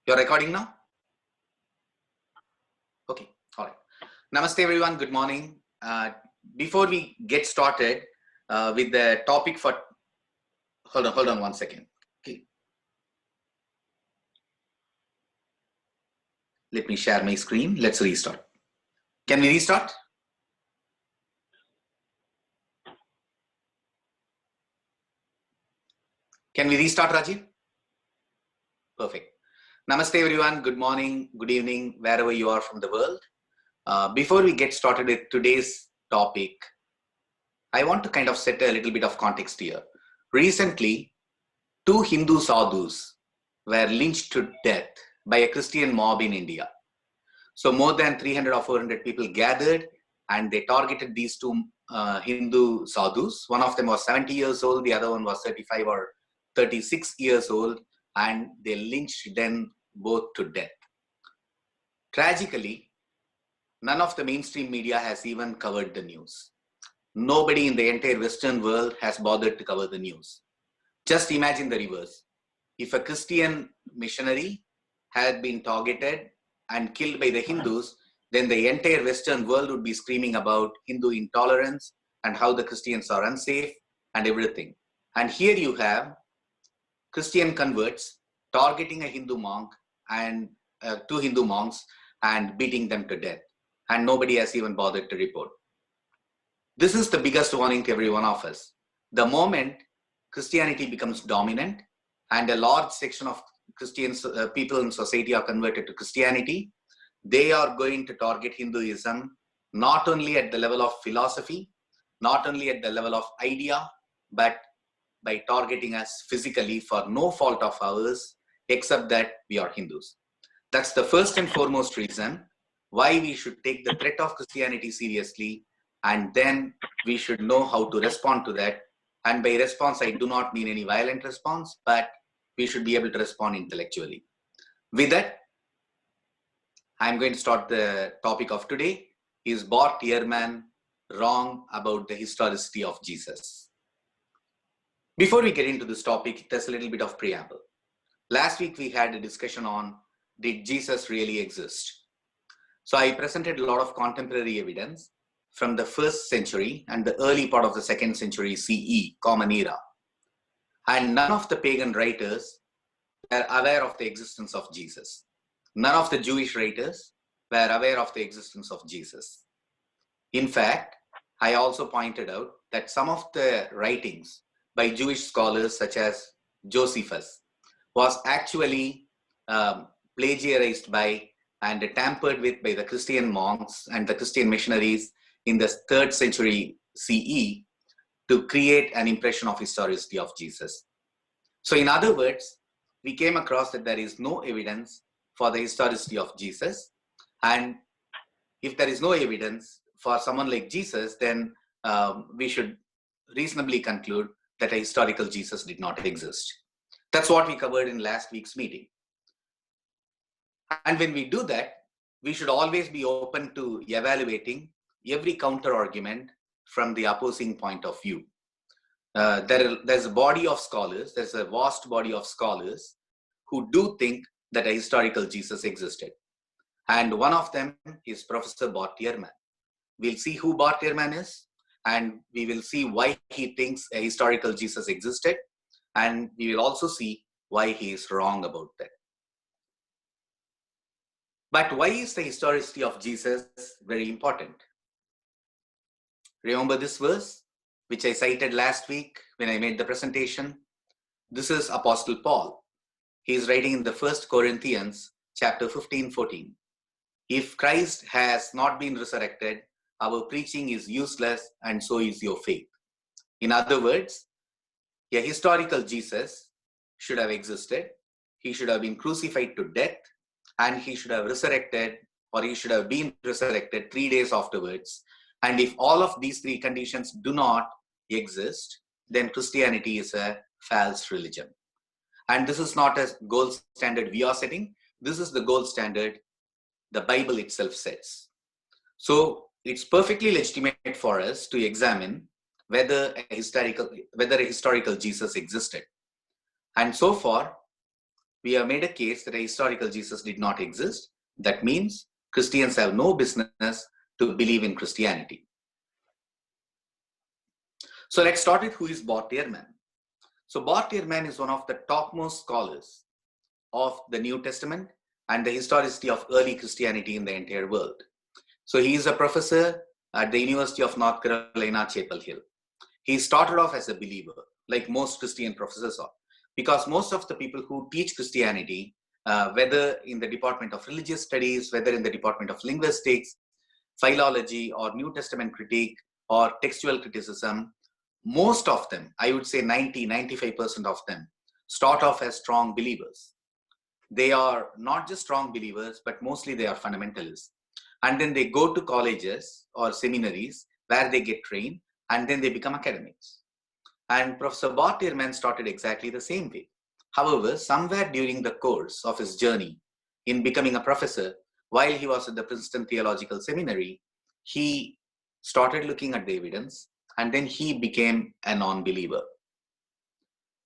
You're recording now? Okay, all right. Namaste everyone, good morning. Before we get started with the topic for, hold on 1 second. Okay. Let me share my screen. Let's restart. Can we restart? Can we restart, Rajiv? Perfect. Namaste everyone, good morning, good evening, wherever you are from the world. Before we get started with today's topic, I want to kind of set a little bit of context here. Recently, 2 Hindu sadhus were lynched to death by a Christian mob in India. So more than 300 or 400 people gathered and they targeted these 2 Hindu sadhus. One of them was 70 years old, the other one was 35 or 36 years old, and they lynched them both to death. Tragically, none of the mainstream media has even covered the news. Nobody in the entire Western world has bothered to cover the news. Just imagine the reverse. If a Christian missionary had been targeted and killed by the Hindus, then the entire Western world would be screaming about Hindu intolerance and how the Christians are unsafe and everything. And here you have Christian converts targeting a Hindu monk and 2 Hindu monks and beating them to death. And nobody has even bothered to report. This is the biggest warning to every one of us. The moment Christianity becomes dominant and a large section of Christians, people in society are converted to Christianity, they are going to target Hinduism not only at the level of philosophy, not only at the level of idea, but by targeting us physically for no fault of ours, except that we are Hindus. That's the first and foremost reason why we should take the threat of Christianity seriously, and then we should know how to respond to that. And by response, I do not mean any violent response, but we should be able to respond intellectually. With that, I'm going to start the topic of today. Is Bart Ehrman wrong about the historicity of Jesus? Before we get into this topic, there's a little bit of preamble. Last week, we had a discussion on, did Jesus really exist? So I presented a lot of contemporary evidence from the 1st century and the early part of the 2nd century CE, Common Era. And none of the pagan writers were aware of the existence of Jesus. None of the Jewish writers were aware of the existence of Jesus. In fact, I also pointed out that some of the writings by Jewish scholars such as Josephus was actually plagiarized by and tampered with by the Christian monks and the Christian missionaries in the 3rd century CE to create an impression of historicity of Jesus. So in other words, we came across that there is no evidence for the historicity of Jesus. And if there is no evidence for someone like Jesus, then we should reasonably conclude that a historical Jesus did not exist. That's what we covered in last week's meeting. And when we do that, we should always be open to evaluating every counter argument from the opposing point of view. There's a body of scholars, there's a vast body of scholars who do think that a historical Jesus existed. And one of them is Professor Bart Ehrman. We'll see who Bart Ehrman is, and we will see why he thinks a historical Jesus existed, and we will also see why he is wrong about that. But why is the historicity of Jesus very important? Remember this verse, which I cited last week when I made the presentation? This is Apostle Paul. He is writing in the 1st Corinthians chapter 15-14. If Christ has not been resurrected, our preaching is useless and so is your faith. In other words, a historical Jesus should have existed. He should have been crucified to death, and he should have resurrected, or he should have been resurrected 3 days afterwards. And if all of these 3 conditions do not exist, then Christianity is a false religion. And this is not a gold standard we are setting. This is the gold standard the Bible itself sets. So it's perfectly legitimate for us to examine whether a historical Jesus existed. And so far, we have made a case that a historical Jesus did not exist. That means Christians have no business to believe in Christianity. So let's start with who is Bart Ehrman. So Bart Ehrman is one of the topmost scholars of the New Testament and the historicity of early Christianity in the entire world. So he is a professor at the University of North Carolina, Chapel Hill. He started off as a believer, like most Christian professors are, because most of the people who teach Christianity, whether in the Department of Religious Studies, whether in the Department of Linguistics, philology, or New Testament critique, or textual criticism, most of them, I would say 90-95% of them, start off as strong believers. They are not just strong believers, but mostly they are fundamentalists. And then they go to colleges or seminaries where they get trained, and then they become academics. And Professor Bart Ehrman started exactly the same way. However, somewhere during the course of his journey in becoming a professor, while he was at the Princeton Theological Seminary, he started looking at the evidence, and then he became a non-believer.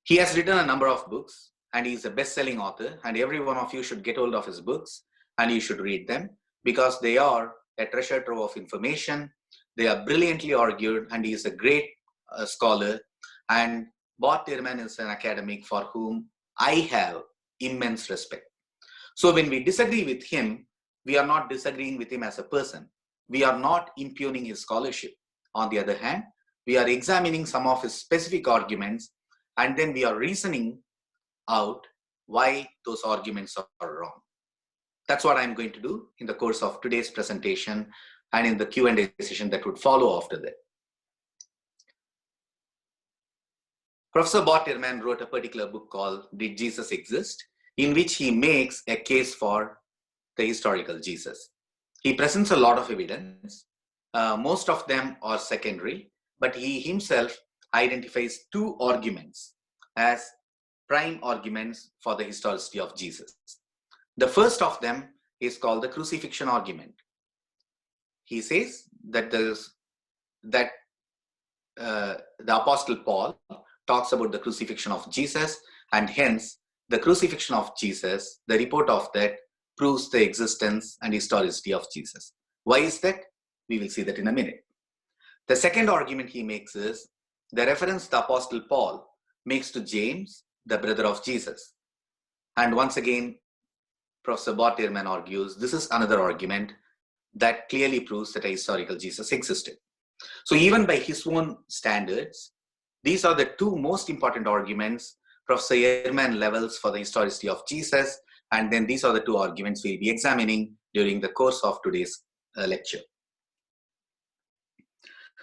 He has written a number of books, and he is a best-selling author, and every one of you should get hold of his books, and you should read them, because they are a treasure trove of information. They are brilliantly argued, and he is a great scholar. And Bart Ehrman is an academic for whom I have immense respect. So when we disagree with him, we are not disagreeing with him as a person. We are not impugning his scholarship. On the other hand, we are examining some of his specific arguments, and then we are reasoning out why those arguments are wrong. That's what I'm going to do in the course of today's presentation and in the Q&A session that would follow after that. Professor Bart Ehrman wrote a particular book called Did Jesus Exist?, in which he makes a case for the historical Jesus. He presents a lot of evidence. Most of them are secondary, but he himself identifies two arguments as prime arguments for the historicity of Jesus. The first of them is called the crucifixion argument. He says that the Apostle Paul talks about the crucifixion of Jesus, and hence the crucifixion of Jesus, the report of that, proves the existence and historicity of Jesus. Why is that? We will see that in a minute. The second argument he makes is the reference the Apostle Paul makes to James, the brother of Jesus. And once again, Professor Bart Ehrman argues this is another argument that clearly proves that a historical Jesus existed. So even by his own standards, these are the two most important arguments Professor Ehrman levels for the historicity of Jesus, and then these are the two arguments we'll be examining during the course of today's lecture.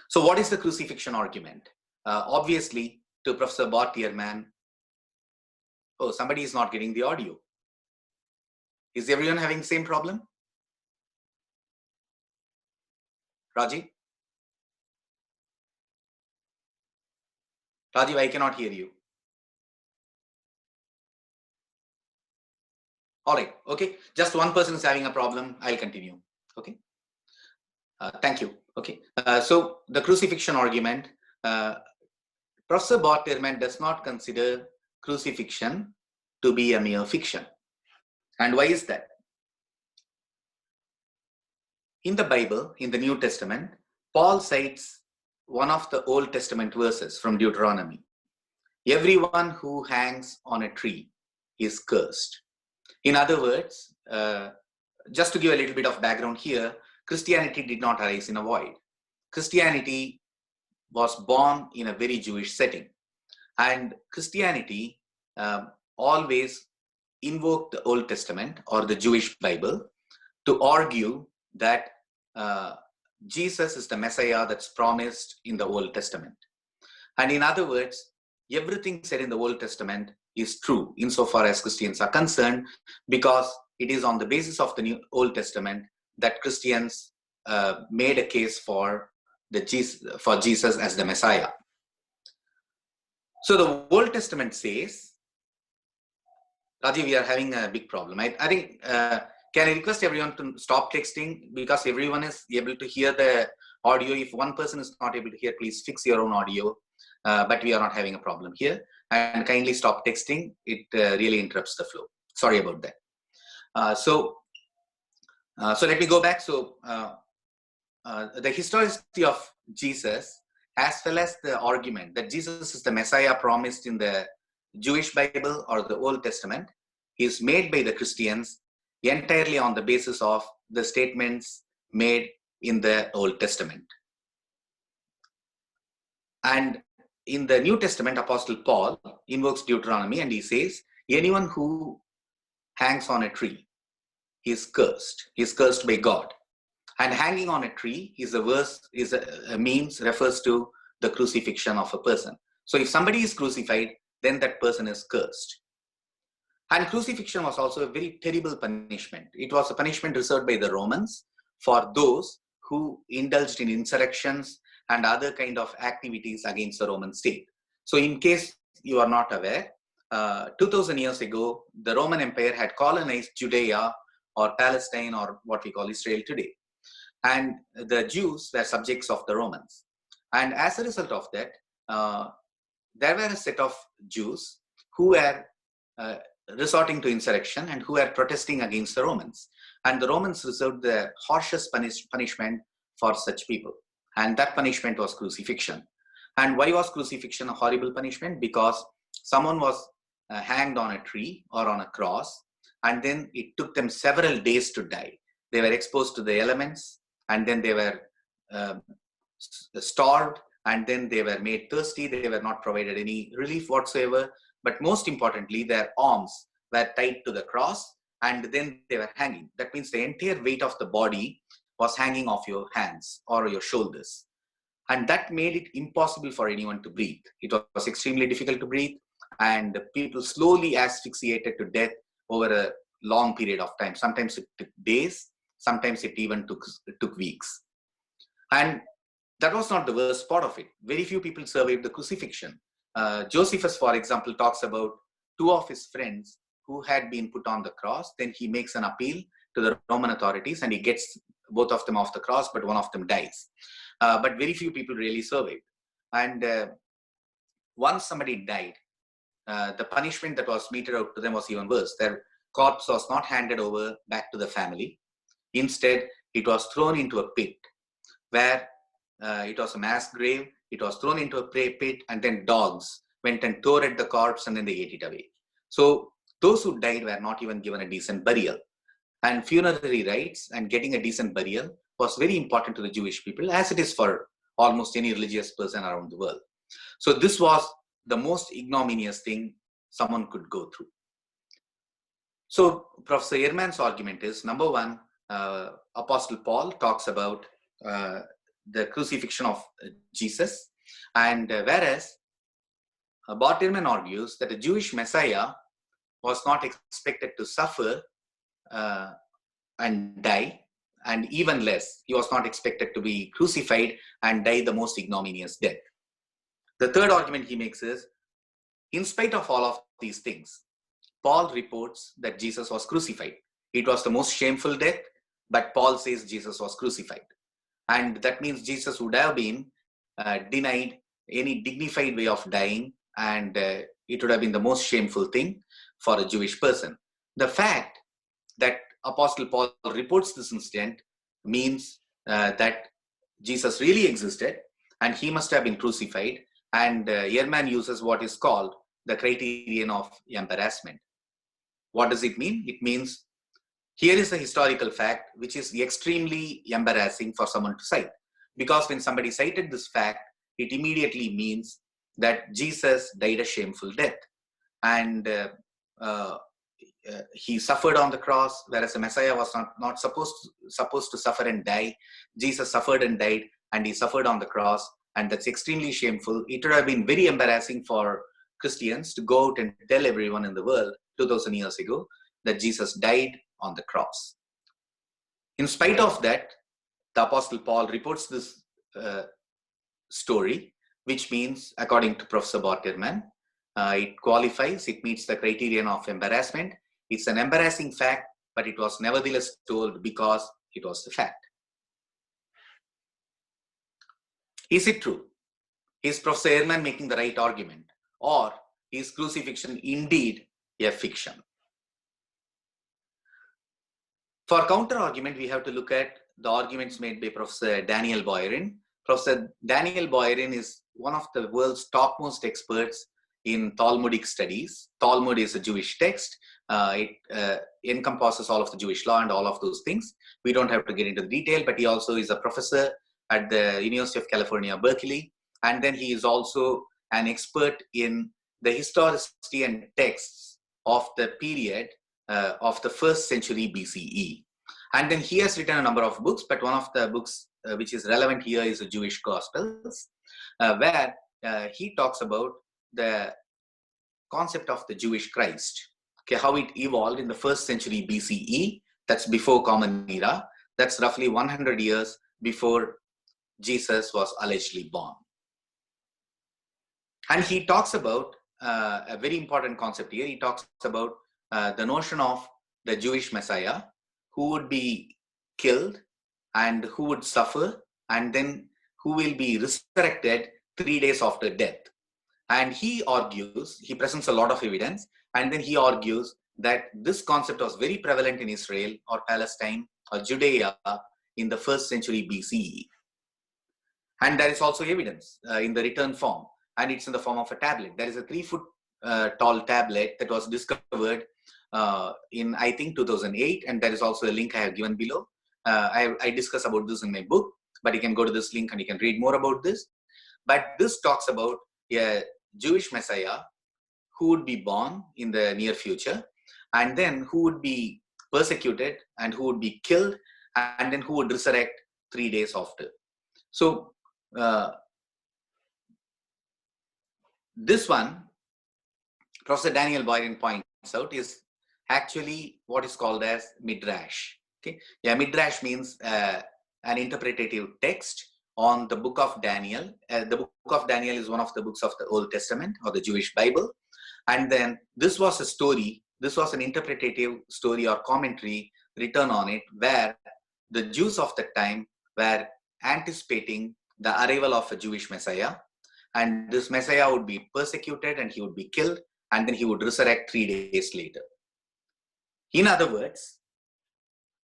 So what is the crucifixion argument? Obviously, to Professor Bart Ehrman, oh, somebody is not getting the audio. Is everyone having the same problem? Rajiv? Rajiv, I cannot hear you. All right, okay. Just one person is having a problem. I'll continue, okay. Thank you, okay. So the crucifixion argument, Professor Bart Ehrman does not consider crucifixion to be a mere fiction. And why is that? In the Bible, in the New Testament, Paul cites one of the Old Testament verses from Deuteronomy. Everyone who hangs on a tree is cursed. In other words, just to give a little bit of background here, Christianity did not arise in a void. Christianity was born in a very Jewish setting. And Christianity always invoked the Old Testament or the Jewish Bible to argue that Jesus is the Messiah that's promised in the Old Testament. And in other words, everything said in the Old Testament is true insofar as Christians are concerned, because it is on the basis of the Old Testament that Christians made a case for Jesus as the Messiah. So the Old Testament says, Rajiv, we are having a big problem. I think, can I request everyone to stop texting, because everyone is able to hear the audio. If one person is not able to hear, please fix your own audio. But we are not having a problem here. And kindly stop texting. It really interrupts the flow. Sorry about that. So let me go back. So the historicity of Jesus, as well as the argument that Jesus is the Messiah promised in the Jewish Bible or the Old Testament, is made by the Christians entirely on the basis of the statements made in the Old Testament. And in the New Testament, Apostle Paul invokes Deuteronomy and he says, anyone who hangs on a tree is cursed. He is cursed by God. And hanging on a tree is a verse, is a means, refers to the crucifixion of a person. So if somebody is crucified, then that person is cursed. And crucifixion was also a very terrible punishment. It was a punishment reserved by the Romans for those who indulged in insurrections and other kind of activities against the Roman state. So in case you are not aware, 2000 years ago, the Roman Empire had colonized Judea or Palestine or what we call Israel today. And the Jews were subjects of the Romans. And as a result of that, there were a set of Jews who were resorting to insurrection and who were protesting against the Romans. And the Romans reserved the harshest punishment for such people. And that punishment was crucifixion. And why was crucifixion a horrible punishment? Because someone was hanged on a tree or on a cross, and then it took them several days to die. They were exposed to the elements, and then they were starved, and then they were made thirsty. They were not provided any relief whatsoever. But most importantly, their arms were tied to the cross, and then they were hanging. That means the entire weight of the body was hanging off your hands or your shoulders. And that made it impossible for anyone to breathe. It was extremely difficult to breathe, and people slowly asphyxiated to death over a long period of time. Sometimes it took days, sometimes it even took weeks. And that was not the worst part of it. Very few people survived the crucifixion. Josephus, for example, talks about two of his friends who had been put on the cross. Then he makes an appeal to the Roman authorities and he gets both of them off the cross, but one of them dies. But very few people really survived. And once somebody died, the punishment that was meted out to them was even worse. Their corpse was not handed over back to the family. Instead, it was thrown into a pit where it was a mass grave. It was thrown into a pit, and then dogs went and tore at the corpse and then they ate it away. So those who died were not even given a decent burial. And funerary rites and getting a decent burial was very important to the Jewish people, as it is for almost any religious person around the world. So this was the most ignominious thing someone could go through. So Professor Ehrman's argument is, number one, Apostle Paul talks about the crucifixion of Jesus, and whereas Bart Ehrman argues that the Jewish Messiah was not expected to suffer and die, and even less, he was not expected to be crucified and die the most ignominious death. The third argument he makes is, in spite of all of these things, Paul reports that Jesus was crucified. It was the most shameful death, but Paul says Jesus was crucified. And that means Jesus would have been denied any dignified way of dying, and it would have been the most shameful thing for a Jewish person. The fact that Apostle Paul reports this incident means that Jesus really existed and he must have been crucified, and Ehrman uses what is called the criterion of embarrassment. What does it mean? It means here is a historical fact which is extremely embarrassing for someone to cite, because when somebody cited this fact, it immediately means that Jesus died a shameful death, and he suffered on the cross, whereas the Messiah was not supposed to suffer and die. Jesus suffered and died, and he suffered on the cross, and that's extremely shameful. It would have been very embarrassing for Christians to go out and tell everyone in the world 2000 years ago that Jesus died on the cross. In spite of that, the Apostle Paul reports this story, which means, according to Professor Bart Ehrman, it qualifies, it meets the criterion of embarrassment. It's an embarrassing fact, but it was nevertheless told because it was the fact. Is it true? Is Professor Ehrman making the right argument? Or is crucifixion indeed a fiction? For counter-argument, we have to look at the arguments made by Professor Daniel Boyarin. Professor Daniel Boyarin is one of the world's topmost experts in Talmudic studies. Talmud is a Jewish text. It encompasses all of the Jewish law and all of those things. We don't have to get into the detail, but he also is a professor at the University of California, Berkeley. And then he is also an expert in the historicity and texts of the period of the 1st century BCE. And then he has written a number of books, but one of the books which is relevant here is the Jewish Gospels, where he talks about the concept of the Jewish Christ, okay, how it evolved in the 1st century BCE, that's before Common Era, that's roughly 100 years before Jesus was allegedly born. And he talks about a very important concept here. He talks about the notion of the Jewish Messiah who would be killed and who would suffer and then who will be resurrected 3 days after death. And he argues, he presents a lot of evidence, and then he argues that this concept was very prevalent in Israel or Palestine or Judea in the 1st century BCE. And there is also evidence in the written form, and it's in the form of a tablet. There is a 3-foot tall tablet that was discovered in, I think, 2008, and there is also a link I have given below. I discuss about this in my book, but you can go to this link and you can read more about this. But this talks about a Jewish Messiah who would be born in the near future, and then who would be persecuted and who would be killed, and then who would resurrect 3 days after. So this one, Professor Daniel Boyarin points out, is actually what is called as Midrash. Okay, yeah, Midrash means an interpretative text on the book of Daniel. The book of Daniel is one of the books of the Old Testament or the Jewish Bible. And then this was a story, this was an interpretative story or commentary written on it, where the Jews of the time were anticipating the arrival of a Jewish Messiah. And this Messiah would be persecuted and he would be killed, and then he would resurrect 3 days later. In other words,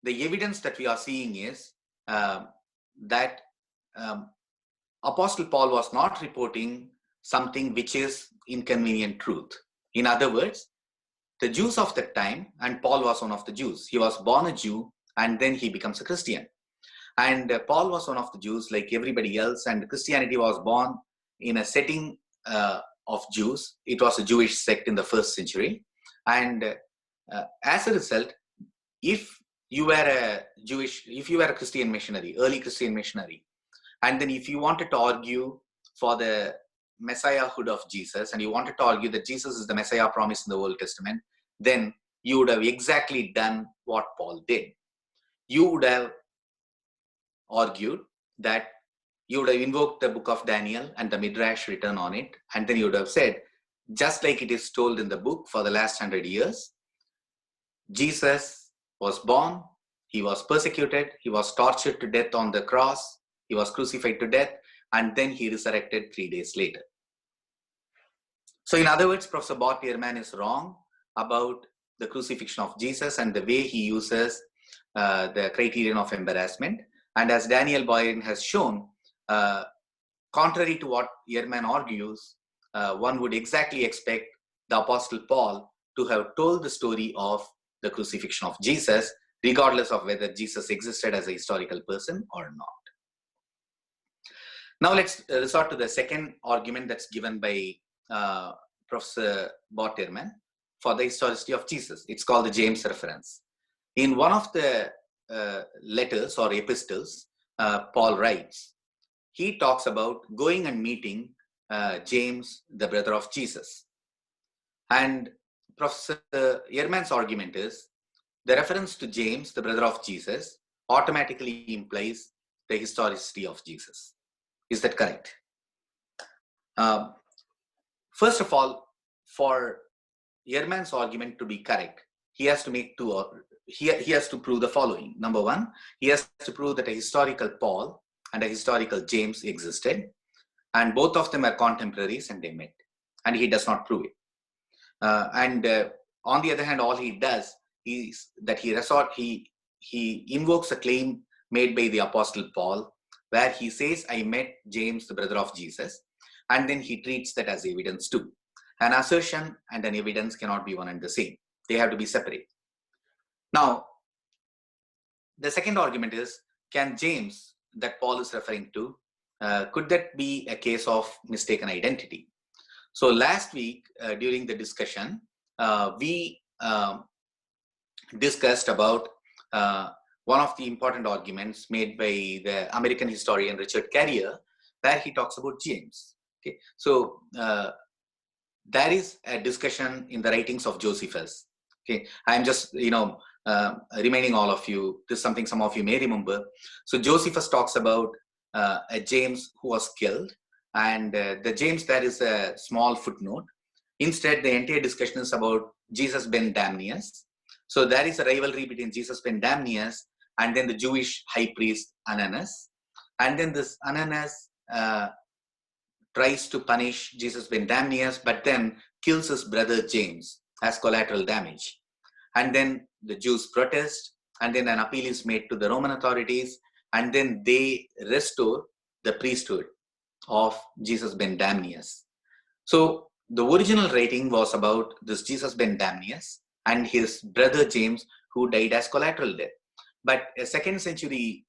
the evidence that we are seeing is that Apostle Paul was not reporting something which is inconvenient truth. In other words, the Jews of that time, and Paul was one of the Jews. He was born a Jew and then he becomes a Christian. And Paul was one of the Jews like everybody else, and Christianity was born in a setting of Jews. It was a Jewish sect in the 1st century. And as a result, if you were a Christian missionary, early Christian missionary, and then if you wanted to argue for the Messiahhood of Jesus, and you wanted to argue that Jesus is the Messiah promised in the Old Testament, then you would have exactly done what Paul did. You would have argued that you would have invoked the book of Daniel and the Midrash written on it, and then you would have said, just like it is told in the book for the last 100 years, Jesus was born, he was persecuted, he was tortured to death on the cross, he was crucified to death, and then he resurrected 3 days later. So in other words, Professor Bart Ehrman is wrong about the crucifixion of Jesus and the way he uses the criterion of embarrassment. And as Daniel Boyarin has shown, contrary to what Ehrman argues, one would exactly expect the Apostle Paul to have told the story of the crucifixion of Jesus, regardless of whether Jesus existed as a historical person or not. Now let's resort to the second argument that's given by Professor Bart Ehrman for the historicity of Jesus. It's called the James reference. In one of the letters or epistles Paul writes, he talks about going and meeting James, the brother of Jesus. And Professor Ehrman's argument is the reference to James, the brother of Jesus, automatically implies the historicity of Jesus. Is that correct? First of all, for Ehrman's argument to be correct, he has to make he has to prove the following. Number one, he has to prove that a historical Paul and a historical James existed, and both of them are contemporaries and they met, and he does not prove it. On the other hand, all he does is that he he invokes a claim made by the Apostle Paul, where he says, I met James, the brother of Jesus, and then he treats that as evidence too. An assertion and an evidence cannot be one and the same. They have to be separate. Now, the second argument is, can James, that Paul is referring to, could that be a case of mistaken identity? So last week, during the discussion, we discussed about one of the important arguments made by the American historian Richard Carrier, where he talks about James. Okay, so there is a discussion in the writings of Josephus. Okay, I'm just reminding all of you. This is something some of you may remember. So Josephus talks about a James who was killed, and the James there is a small footnote. Instead, the entire discussion is about Jesus ben Damnius. So there is a rivalry between Jesus ben Damnius and then the Jewish high priest Ananus. And then this Ananus tries to punish Jesus ben Damnius, but then kills his brother James as collateral damage. And then the Jews protest, and then an appeal is made to the Roman authorities, and then they restore the priesthood of Jesus ben Damnius. So the original writing was about this Jesus ben Damnius and his brother James, who died as collateral death. But a second century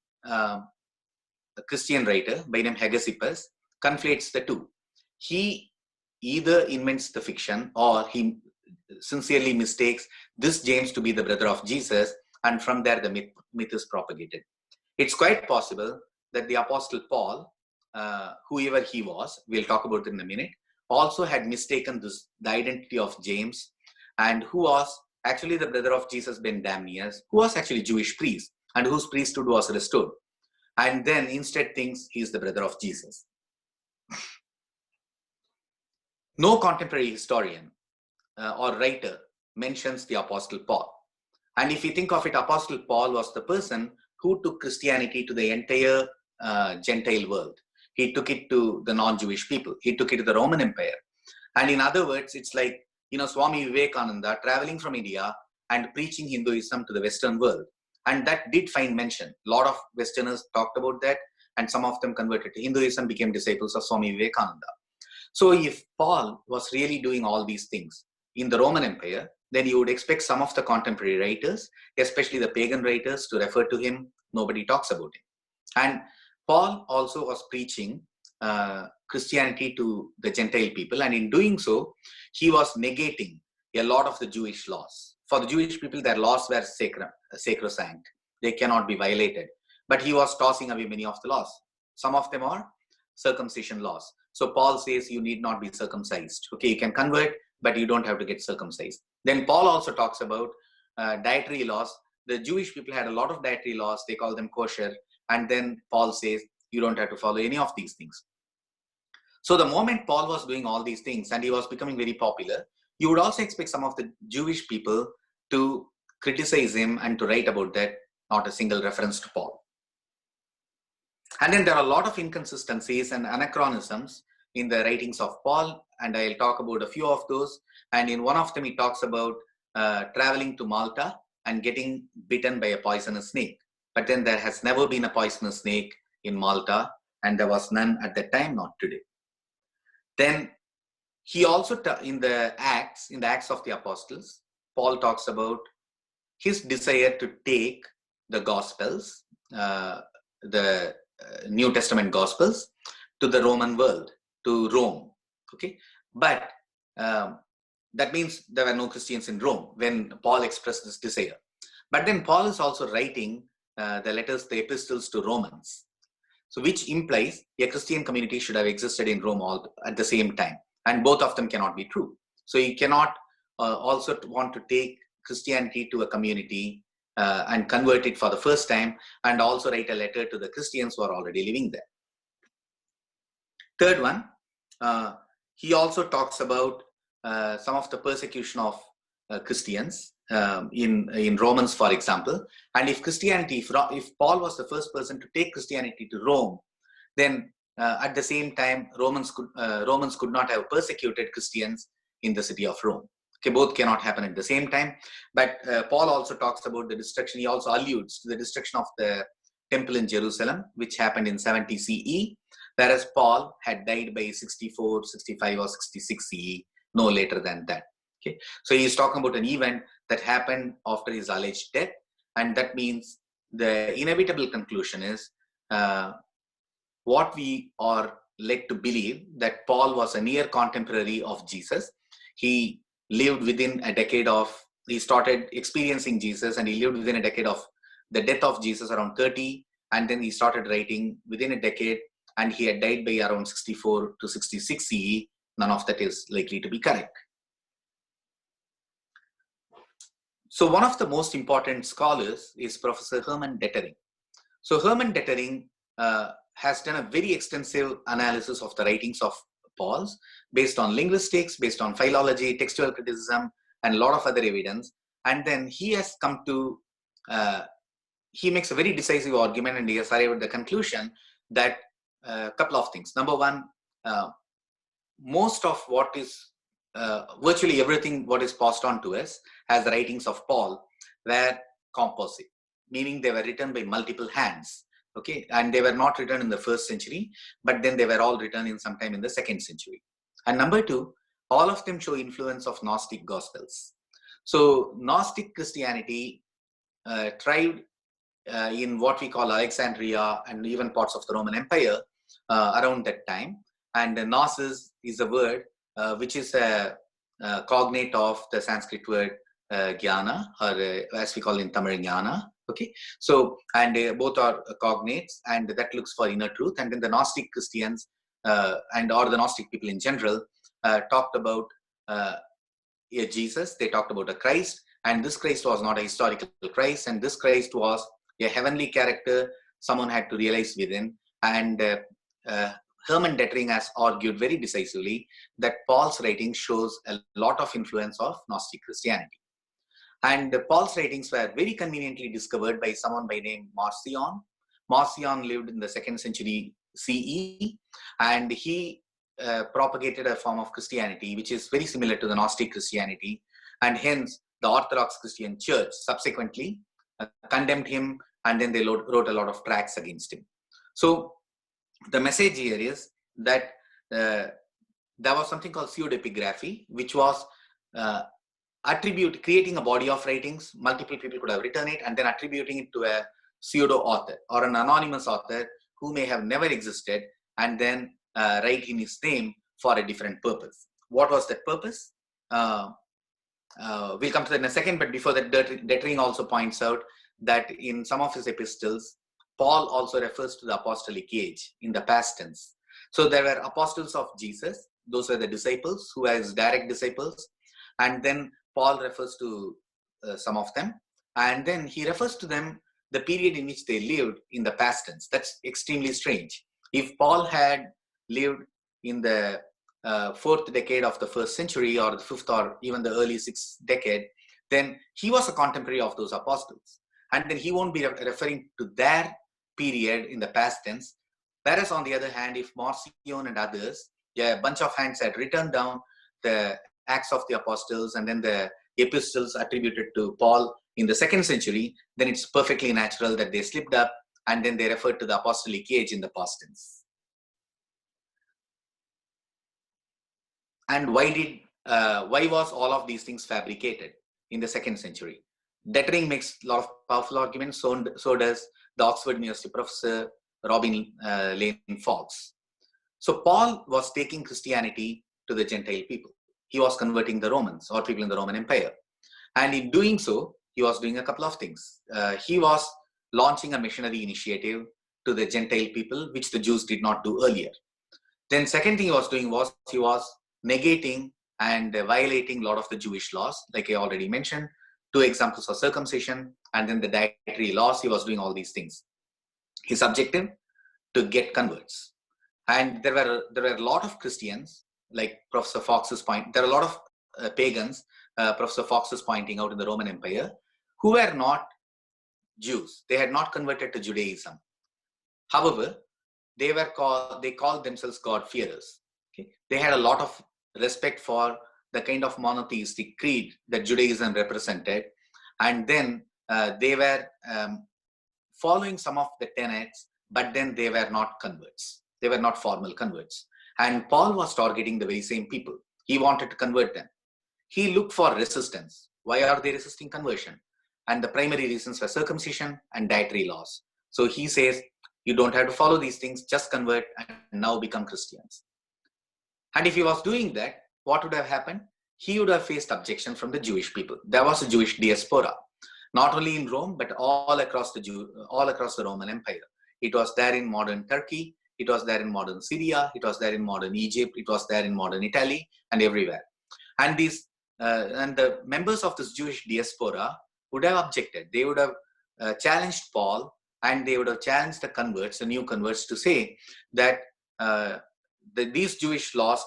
Christian writer by name Hegesippus conflates the two. He either invents the fiction or he sincerely mistakes this James to be the brother of Jesus, and from there the myth is propagated. It's quite possible that the Apostle Paul, whoever he was, we'll talk about it in a minute, also had mistaken the identity of James, and who was actually the brother of Jesus ben Damnius, who was actually Jewish priest and whose priesthood was restored, and then instead thinks he is the brother of Jesus. No contemporary historian or writer mentions the Apostle Paul. And if you think of it, Apostle Paul was the person who took Christianity to the entire Gentile world. He took it to the non-Jewish people. He took it to the Roman Empire. And in other words, it's like, Swami Vivekananda traveling from India and preaching Hinduism to the Western world. And that did find mention. A lot of Westerners talked about that, and some of them converted to Hinduism, became disciples of Swami Vivekananda. So if Paul was really doing all these things in the Roman Empire, then you would expect some of the contemporary writers, especially the pagan writers, to refer to him. Nobody talks about him. And Paul also was preaching Christianity to the Gentile people, and in doing so, he was negating a lot of the Jewish laws. For the Jewish people, their laws were sacrosanct. They cannot be violated. But he was tossing away many of the laws. Some of them are circumcision laws. So Paul says you need not be circumcised. Okay, you can convert, but you don't have to get circumcised. Then Paul also talks about dietary laws. The Jewish people had a lot of dietary laws. They call them kosher. And then Paul says you don't have to follow any of these things. So the moment Paul was doing all these things and he was becoming very popular, you would also expect some of the Jewish people to criticize him and to write about that, not a single reference to Paul. And then there are a lot of inconsistencies and anachronisms in the writings of Paul, and I'll talk about a few of those. And in one of them, he talks about traveling to Malta and getting bitten by a poisonous snake. But then there has never been a poisonous snake in Malta, and there was none at that time, not today. Then he also, in the Acts of the Apostles, Paul talks about his desire to take the Gospels, the New Testament Gospels, to the Roman world, to Rome. Okay, but that means there were no Christians in Rome when Paul expressed this desire. But then Paul is also writing the letters, the epistles to Romans. So which implies a Christian community should have existed in Rome all at the same time. And both of them cannot be true. So you cannot also want to take Christianity to a community and convert it for the first time and also write a letter to the Christians who are already living there. Third one, he also talks about some of the persecution of Christians in Romans, for example. And if Christianity, if Paul was the first person to take Christianity to Rome, then at the same time, Romans could not have persecuted Christians in the city of Rome. Okay, both cannot happen at the same time. But Paul also talks about the destruction. He also alludes to the destruction of the temple in Jerusalem, which happened in 70 CE, whereas Paul had died by 64, 65 or 66 CE, no later than that. Okay, so he is talking about an event that happened after his alleged death, and that means the inevitable conclusion is what we are led to believe, that Paul was a near contemporary of Jesus. He lived within a decade of, he started experiencing Jesus and he lived within a decade of the death of Jesus around 30, and then he started writing within a decade, and he had died by around 64 to 66 CE. None of that is likely to be correct. So one of the most important scholars is Professor Hermann Dettering. So Hermann Dettering has done a very extensive analysis of the writings of Paul's based on linguistics, based on philology, textual criticism, and a lot of other evidence. And then he has come to, he makes a very decisive argument, and he has arrived at the conclusion that a couple of things. Number one, most of what is, virtually everything what is passed on to us as the writings of Paul were composite, meaning they were written by multiple hands. Okay, and they were not written in the 1st century, but then they were all written in sometime in the 2nd century. And number two, all of them show influence of Gnostic Gospels. So Gnostic Christianity thrived in what we call Alexandria and even parts of the Roman Empire around that time. And gnosis is a word which is a cognate of the Sanskrit word jnana, or as we call in Tamil jnana. Okay, so and both are cognates, and that looks for inner truth. And then the Gnostic Christians and or the Gnostic people in general talked about a Jesus. They talked about a Christ, and this Christ was not a historical Christ, and this Christ was a heavenly character someone had to realize within. And Hermann Dettering has argued very decisively that Paul's writing shows a lot of influence of Gnostic Christianity. And Paul's writings were very conveniently discovered by someone by name Marcion. Marcion lived in the 2nd century CE, and he propagated a form of Christianity which is very similar to the Gnostic Christianity, and hence the Orthodox Christian Church subsequently condemned him, and then they wrote a lot of tracts against him. So the message here is that there was something called pseudepigraphy, which was creating a body of writings. Multiple people could have written it and then attributing it to a pseudo author or an anonymous author who may have never existed, and then write in his name for a different purpose. What was that purpose? We'll come to that in a second, but before that, Dettering also points out that in some of his epistles, Paul also refers to the apostolic age in the past tense. So there were apostles of Jesus, those were the disciples who were his direct disciples, and then Paul refers to some of them, and then he refers to them the period in which they lived in the past tense. That's extremely strange. If Paul had lived in the 4th decade of the 1st century, or the 5th, or even the early 6th decade, then he was a contemporary of those apostles, and then he won't be referring to their period in the past tense. Whereas on the other hand, if Marcion and others, a bunch of hands had written down the Acts of the Apostles and then the epistles attributed to Paul in the 2nd century, then it's perfectly natural that they slipped up and then they referred to the apostolic age in the past tense. And why was all of these things fabricated in the 2nd century? Dettering makes a lot of powerful arguments, so does the Oxford University professor Robin Lane Fox. So Paul was taking Christianity to the Gentile people. He was converting the Romans or people in the Roman Empire. And in doing so, he was doing a couple of things. He was launching a missionary initiative to the Gentile people, which the Jews did not do earlier. Then second thing he was doing was he was negating and violating a lot of the Jewish laws, like I already mentioned, 2 examples of circumcision, and then the dietary laws. He was doing all these things. His objective, to get converts. And there were a lot of Christians, like Professor Fox's point. There are a lot of pagans, Professor Fox is pointing out, in the Roman Empire, who were not Jews. They had not converted to Judaism. However, they called themselves God-fearers. Okay? They had a lot of respect for the kind of monotheistic creed that Judaism represented. And then they were following some of the tenets, but then they were not converts. They were not formal converts. And Paul was targeting the very same people. He wanted to convert them. He looked for resistance. Why are they resisting conversion? And the primary reasons were circumcision and dietary laws. So he says, you don't have to follow these things, just convert and now become Christians. And if he was doing that, what would have happened? He would have faced objection from the Jewish people. There was a Jewish diaspora, not only in Rome, but all across the Roman Empire. It was there in modern Turkey. It was there in modern Syria. It was there in modern Egypt. It was there in modern Italy and everywhere. And the members of this Jewish diaspora would have objected. They would have challenged Paul, and they would have challenged the converts, the new converts, to say that these Jewish laws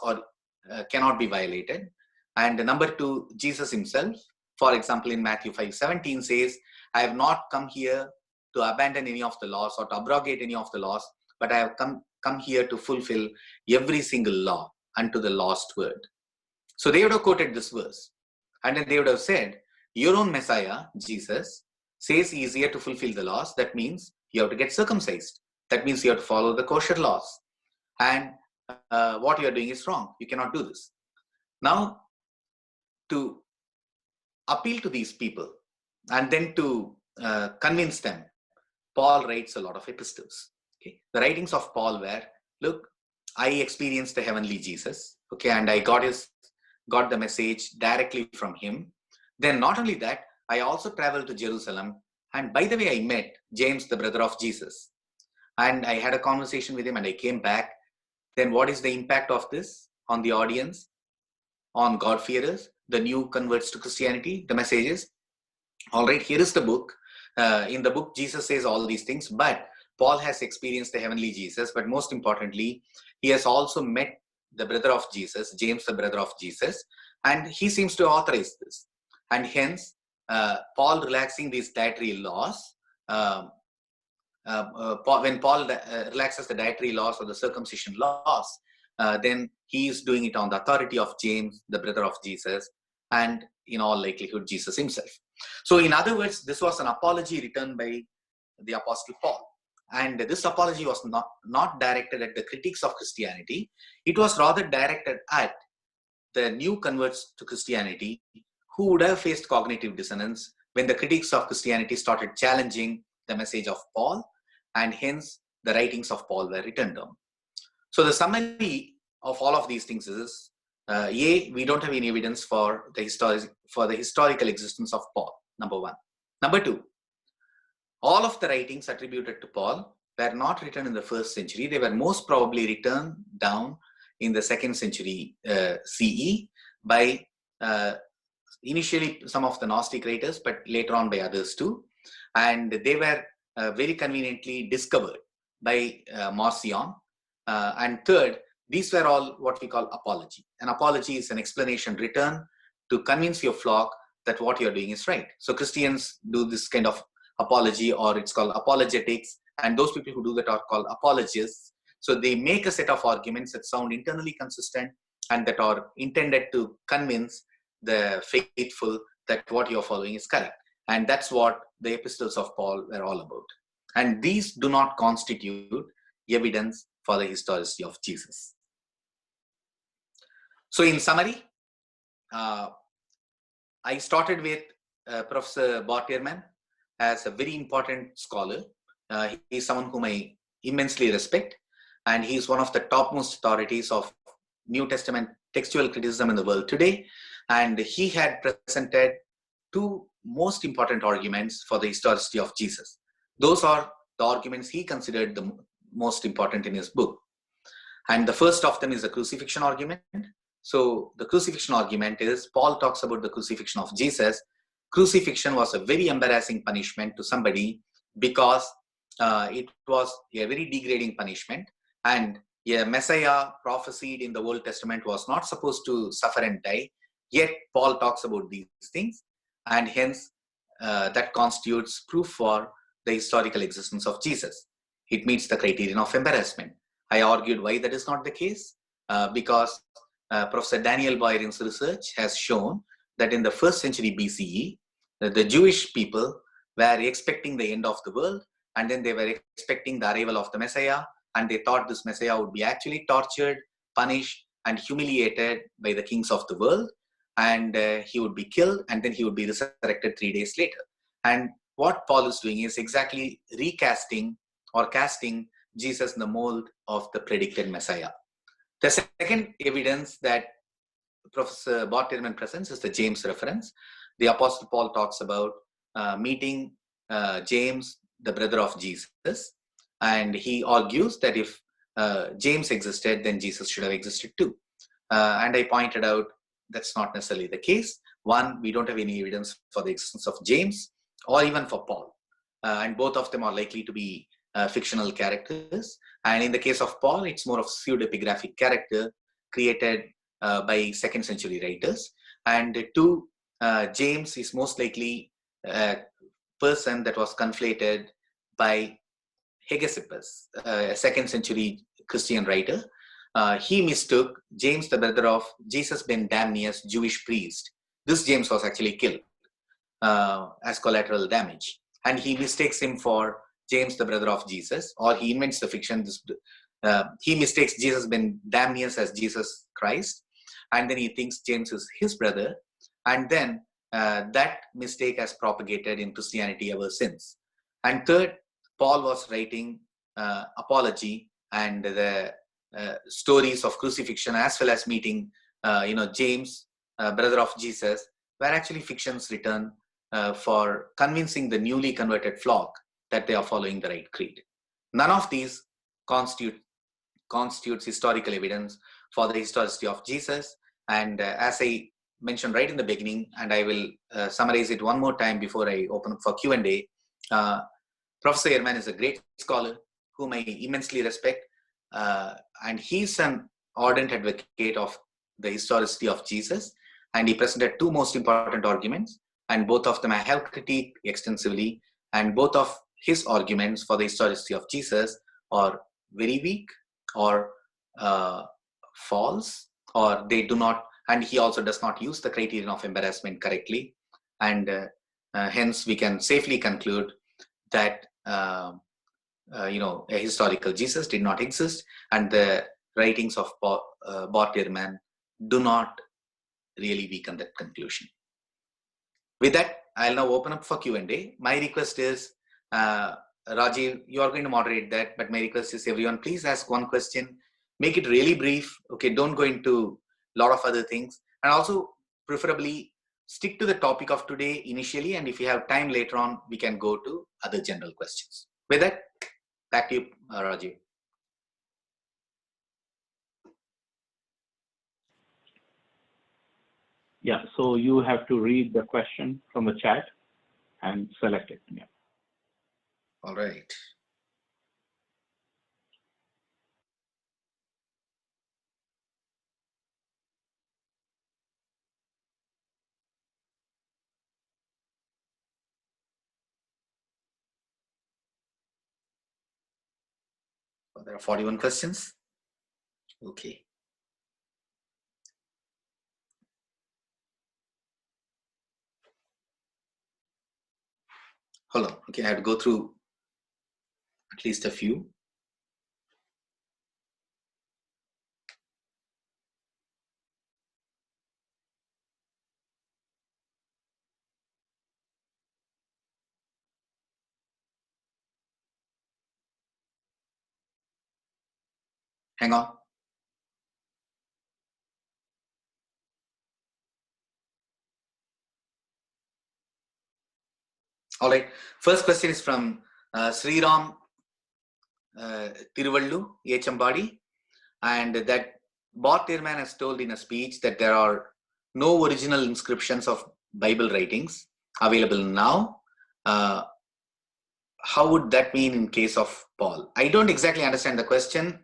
cannot be violated. And number two, Jesus himself, for example, in Matthew 5:17 says, I have not come here to abandon any of the laws or to abrogate any of the laws, but I have come here to fulfill every single law unto the last word. So they would have quoted this verse. And then they would have said, your own Messiah, Jesus, says he is here to fulfill the laws. That means you have to get circumcised. That means you have to follow the kosher laws. And what you are doing is wrong. You cannot do this. Now, to appeal to these people and then to convince them, Paul writes a lot of epistles. Okay? The writings of Paul were, look, I experienced the heavenly Jesus, okay, and I got the message directly from him. Then not only that, I also traveled to Jerusalem, and by the way, I met James, the brother of Jesus, and I had a conversation with him, and I came back. Then what is the impact of this on the audience, on God-fearers, the new converts to Christianity, the messages? All right, here is the book. In the book, Jesus says all these things, but Paul has experienced the heavenly Jesus, but most importantly, he has also met the brother of Jesus, James, the brother of Jesus, and he seems to authorize this. And hence, Paul relaxing these dietary laws, when Paul relaxes the dietary laws or the circumcision laws, then he is doing it on the authority of James, the brother of Jesus, and in all likelihood, Jesus himself. So in other words, this was an apology written by the Apostle Paul. And this apology was not directed at the critics of Christianity. It was rather directed at the new converts to Christianity who would have faced cognitive dissonance when the critics of Christianity started challenging the message of Paul, and hence the writings of Paul were written down. So the summary of all of these things is, we don't have any evidence for the historical existence of Paul, number one. Number two, all of the writings attributed to Paul were not written in the 1st century. They were most probably written down in the 2nd century CE by initially some of the Gnostic writers, but later on by others too. And they were very conveniently discovered by Marcion. And third, these were all what we call apology. An apology is an explanation written to convince your flock that what you're doing is right. So Christians do this kind of apology, or it's called apologetics, and those people who do that are called apologists. So they make a set of arguments that sound internally consistent and that are intended to convince the faithful that what you're following is correct. And that's what the epistles of Paul were all about. And these do not constitute evidence for the historicity of Jesus. So in summary, I started with Professor Bart Ehrman as a very important scholar. He is someone whom I immensely respect, and he is one of the topmost authorities of New Testament textual criticism in the world today. And he had presented two most important arguments for the historicity of Jesus. Those are the arguments he considered the most important in his book. And the first of them is the crucifixion argument. So the crucifixion argument is, Paul talks about the crucifixion of Jesus. Crucifixion was a very embarrassing punishment to somebody because it was a very degrading punishment, and a Messiah prophesied in the Old Testament was not supposed to suffer and die. Yet Paul talks about these things, and hence that constitutes proof for the historical existence of Jesus. It meets the criterion of embarrassment. I argued why that is not the case, because Professor Daniel Boyerin's research has shown that in the 1st century BCE, the Jewish people were expecting the end of the world, and then they were expecting the arrival of the Messiah, and they thought this Messiah would be actually tortured, punished, and humiliated by the kings of the world, and he would be killed, and then he would be resurrected 3 days later. And what Paul is doing is exactly recasting or casting Jesus in the mold of the predicted Messiah. The second evidence that Professor Bart Ehrman presents is the James reference. The Apostle Paul talks about meeting James, the brother of Jesus, and he argues that if James existed, then Jesus should have existed too. And I pointed out that's not necessarily the case. One, we don't have any evidence for the existence of James or even for Paul. And both of them are likely to be fictional characters. And in the case of Paul, it's more of pseudepigraphic character created by 2nd century writers. And two, James is most likely a person that was conflated by Hegesippus, a 2nd century Christian writer. He mistook James, the brother of Jesus ben Damnius, Jewish priest. This James was actually killed as collateral damage. And he mistakes him for James, the brother of Jesus, or he invents the fiction. He mistakes Jesus ben Damnius as Jesus Christ, and then he thinks James is his brother. And then that mistake has propagated in Christianity ever since. And third, Paul was writing apology and the stories of crucifixion, as well as meeting, James, brother of Jesus, were actually fictions written for convincing the newly converted flock that they are following the right creed. None of these constitutes historical evidence for the historicity of Jesus. And as I mentioned right in the beginning, and I will summarize it one more time before I open up for Q&A, Professor Ehrman is a great scholar whom I immensely respect, and he's an ardent advocate of the historicity of Jesus, and he presented two most important arguments, and both of them I have critiqued extensively, and both of his arguments for the historicity of Jesus are very weak or false, or they do not, and he also does not use the criterion of embarrassment correctly, and hence we can safely conclude that a historical Jesus did not exist, and the writings of Bart Ehrman do not really weaken that conclusion. With that, I'll now open up for Q&A. My request is, Rajiv, you are going to moderate that, but my request is everyone, please ask one question. Make it really brief. Okay, don't go into a lot of other things. And also, preferably, stick to the topic of today initially, and if you have time later on, we can go to other general questions. With that, back to you, Rajiv. Yeah, so you have to read the question from the chat and select it. Yeah. All right. So there are 41 questions. Okay. Hold on. Okay, I have to go through at least a few. Hang on. All right. First question is from Sriram Tiruvallu, Echambadi, and that Bart Ehrman has told in a speech that there are no original inscriptions of Bible writings available now. How would that mean in case of Paul? I don't exactly understand the question,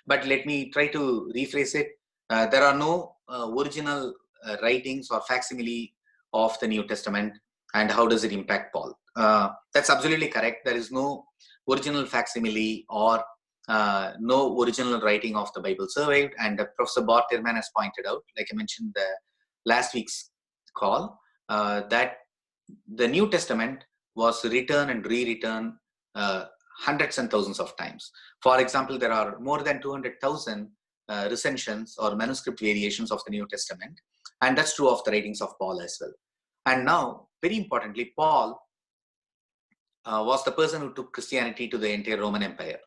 but let me try to rephrase it. There are no original writings or facsimile of the New Testament, and how does it impact Paul? That's absolutely correct. There is no original facsimile or no original writing of the Bible survived. And Professor Bob Tillman has pointed out, like I mentioned the last week's call, that the New Testament was written and rewritten hundreds and thousands of times. For example, there are more than 200,000 recensions or manuscript variations of the New Testament, and that's true of the writings of Paul as well. And now, very importantly, Paul was the person who took Christianity to the entire Roman Empire.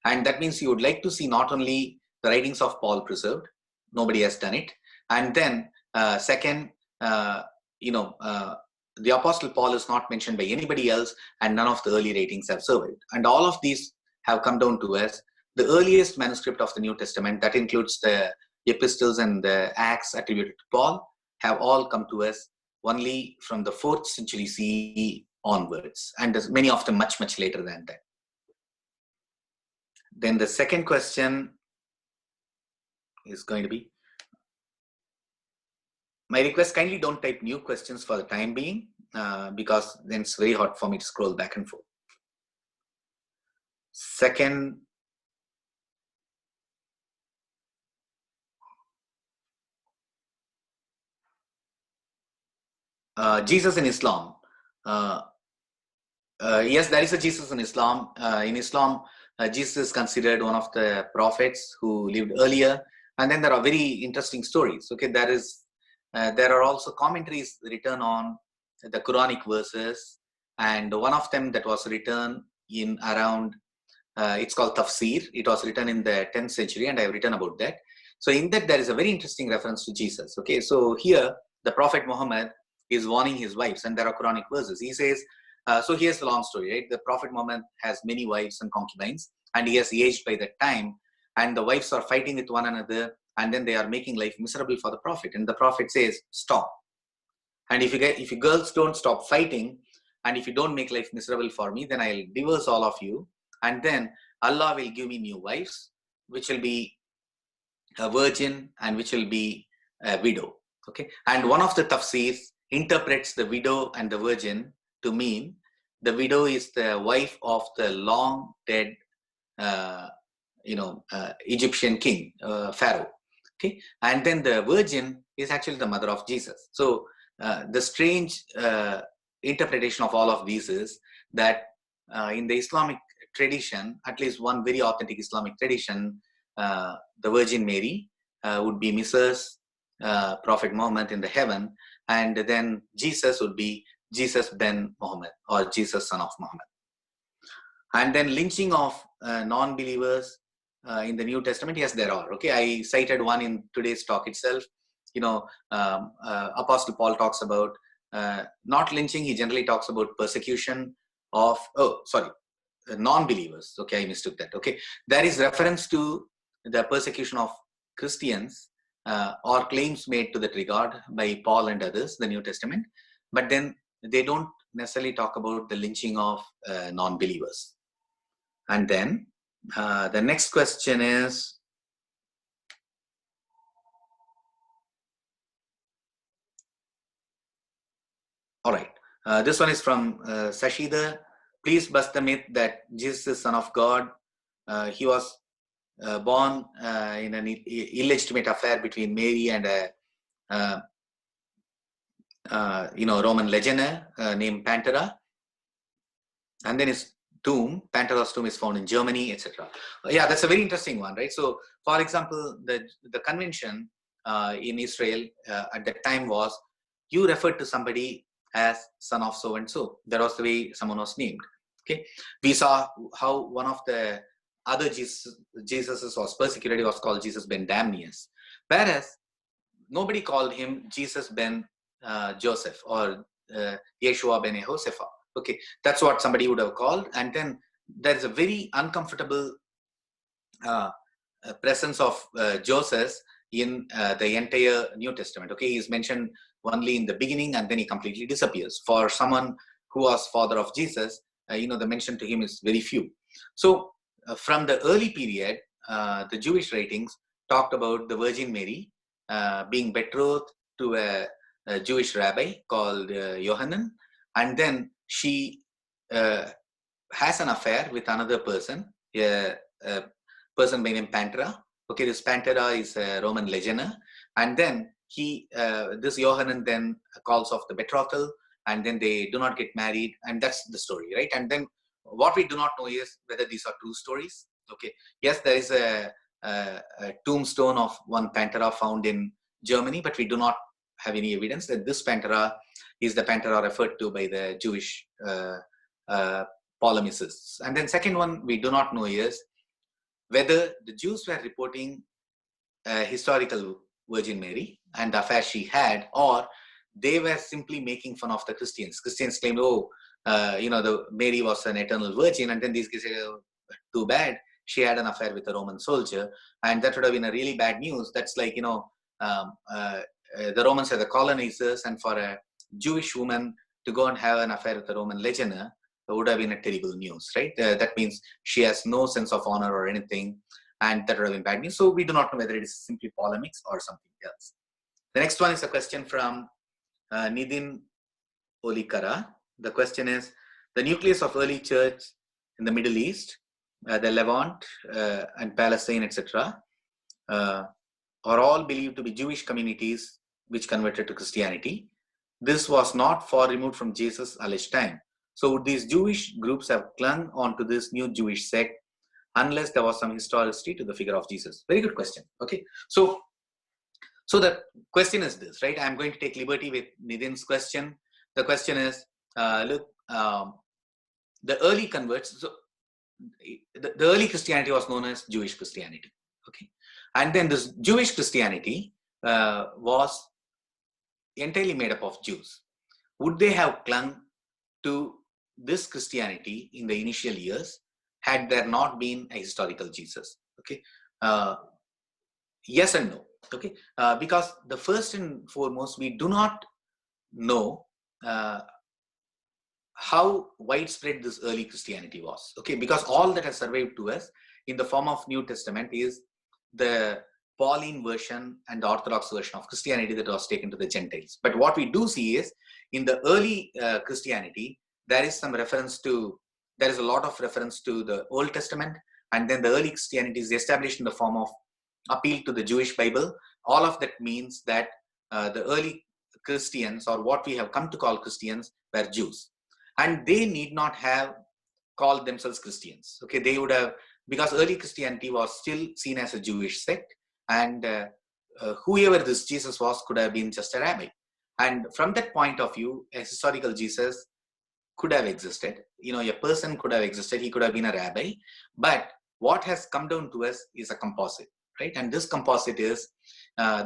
And that means you would like to see not only the writings of Paul preserved, nobody has done it, and then second, the Apostle Paul is not mentioned by anybody else, and none of the early writings have survived. And all of these have come down to us. The earliest manuscript of the New Testament, that includes the epistles and the Acts attributed to Paul, have all come to us only from the 4th century CE onwards, and many of them much, much later than that. Then the second question is going to be, my request, kindly don't type new questions for the time being, because then it's very hard for me to scroll back and forth. Second, Jesus in Islam. Yes, there is a Jesus in Islam. In Islam, Jesus is considered one of the prophets who lived earlier. And then there are very interesting stories. Okay, there are also commentaries written on the Quranic verses, and one of them that was written in around, it's called Tafsir. It was written in the 10th century, and I have written about that. So in that, there is a very interesting reference to Jesus. Okay, so here the Prophet Muhammad is warning his wives, and there are Quranic verses. He says, so here's the long story, right? The Prophet Muhammad has many wives and concubines, and he has aged by that time, and the wives are fighting with one another, and then they are making life miserable for the Prophet. And the Prophet says, stop. And if you girls don't stop fighting, and if you don't make life miserable for me, then I'll divorce all of you, and then Allah will give me new wives, which will be a virgin and which will be a widow. Okay, and one of the tafsirs interprets the widow and the virgin to mean the widow is the wife of the long dead Egyptian king, Pharaoh. Okay, and then the virgin is actually the mother of Jesus. So the strange interpretation of all of these is that in the Islamic tradition, at least one very authentic Islamic tradition, the Virgin Mary would be Mrs. Prophet Muhammad in the heaven, and then Jesus would be Jesus ben Muhammad, or Jesus son of Muhammad. And then lynching of non-believers in the New Testament, yes, there are. Okay, I cited one in today's talk itself. Apostle Paul talks about not lynching. He generally talks about persecution of non-believers. Okay, I mistook that. Okay, there is reference to the persecution of Christians or claims made to that regard by Paul and others, the New Testament, but then they don't necessarily talk about the lynching of non-believers. And then the next question is, all right, this one is from Sashida. Please bust the myth that Jesus is Son of God. He was born in an illegitimate affair between Mary and a Roman legionnaire named Pantera, and then his tomb, Pantera's tomb, is found in Germany, etc. Yeah, that's a very interesting one, right? So, for example, the convention in Israel at that time was, you referred to somebody as son of so and so. That was the way someone was named. Okay, we saw how one of the other Jesuses was persecuted. He was called Jesus ben Damnius, whereas nobody called him Jesus ben Joseph or Yeshua ben Yehoshaphat. Okay, that's what somebody would have called. And then there's a very uncomfortable presence of Joseph in the entire New Testament. Okay, he's mentioned only in the beginning, and then he completely disappears. For someone who was father of Jesus, the mention to him is very few. So from the early period, the Jewish writings talked about the Virgin Mary being betrothed to a Jewish rabbi called Yohanan, and then she has an affair with another person, person by name Pantera. Okay, this Pantera is a Roman legionnaire, and then this Johanan then calls off the betrothal, and then they do not get married, and that's the story, right? And then what we do not know is whether these are true stories. Okay, yes, there is a tombstone of one Pantera found in Germany, but we do not have any evidence that this Pantera is the Pantera referred to by the Jewish polemicists. And then second one we do not know is whether the Jews were reporting historical Virgin Mary and the affair she had, or they were simply making fun of the Christians. Christians claimed, the Mary was an eternal virgin, and then these guys say, oh, too bad, she had an affair with a Roman soldier, and that would have been a really bad news. That's like, the Romans are the colonizers, and for a Jewish woman to go and have an affair with a Roman legionnaire would have been a terrible news, right? That means she has no sense of honor or anything, and that would have been bad news. So we do not know whether it is simply polemics or something else. The next one is a question from Nidin Olikara. The question is, the nucleus of early church in the Middle East, the Levant and Palestine, etc., are all believed to be Jewish communities which converted to Christianity. This was not far removed from Jesus' alleged time. So would these Jewish groups have clung onto this new Jewish sect unless there was some historicity to the figure of Jesus? Very good question. Okay, so the question is this, right? I'm going to take liberty with Nidin's question. The question is, the early converts, so the early Christianity was known as Jewish Christianity. Okay, and then this Jewish Christianity was entirely made up of Jews. Would they have clung to this Christianity in the initial years had there not been a historical Jesus? Okay, yes and no. Okay, because the first and foremost, we do not know how widespread this early Christianity was. Okay, because all that has survived to us in the form of New Testament is the Pauline version and the Orthodox version of Christianity that was taken to the Gentiles. But what we do see is in the early Christianity, there is a lot of reference to the Old Testament, and then the early Christianity is established in the form of appeal to the Jewish Bible. All of that means that the early Christians, or what we have come to call Christians, were Jews, and they need not have called themselves Christians. Okay, they would have, because early Christianity was still seen as a Jewish sect, and whoever this Jesus was could have been just a rabbi. And from that point of view, a historical Jesus could have existed. A person could have existed. He could have been a rabbi. But what has come down to us is a composite, right? And this composite is,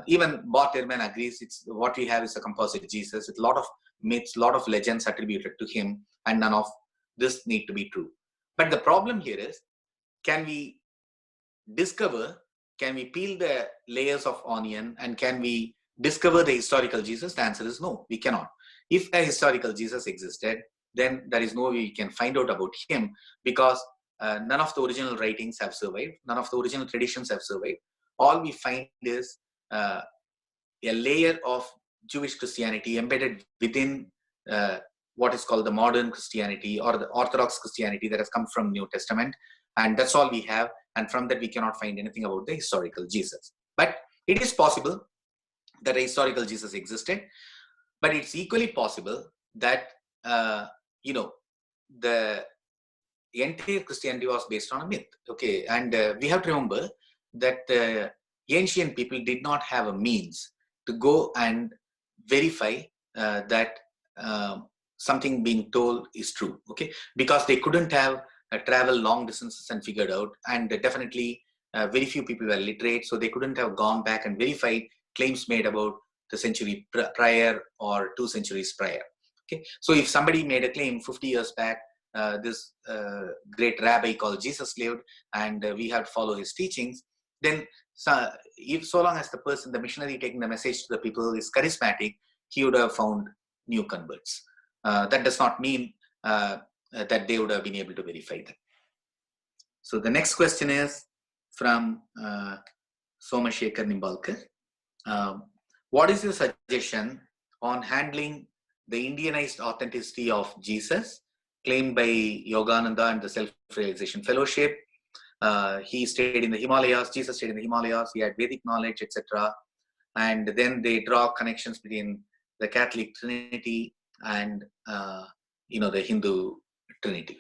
even Bart Ehrman agrees, it's what we have is a composite Jesus with a lot of myths, a lot of legends attributed to him, and none of this need to be true. But the problem here is, can we peel the layers of onion, and can we discover the historical Jesus? The answer is no, we cannot. If a historical Jesus existed, then there is no way we can find out about him, because none of the original writings have survived, none of the original traditions have survived. All we find is a layer of Jewish Christianity embedded within what is called the modern Christianity, or the Orthodox Christianity that has come from New Testament, and that's all we have. And from that we cannot find anything about the historical Jesus. But it is possible that a historical Jesus existed, but it's equally possible that the entire Christianity was based on a myth. Okay, and we have to remember that ancient people did not have a means to go and verify that something being told is true. Okay, because they couldn't have traveled long distances and figured out, and definitely very few people were literate, so they couldn't have gone back and verified claims made about the century prior or 2 centuries prior. Okay, so if somebody made a claim 50 years back, this great rabbi called Jesus lived, and we have to follow his teachings, then if so long as the missionary taking the message to the people is charismatic, he would have found new converts. That does not mean that they would have been able to verify that. So the next question is from Somashekar Nimbalkar. What is your suggestion on handling the Indianized authenticity of Jesus claimed by Yogananda and the Self-Realization Fellowship? He stayed in the Himalayas. Jesus stayed in the Himalayas. He had Vedic knowledge, etc. And then they draw connections between the Catholic Trinity and the Hindu Trinity.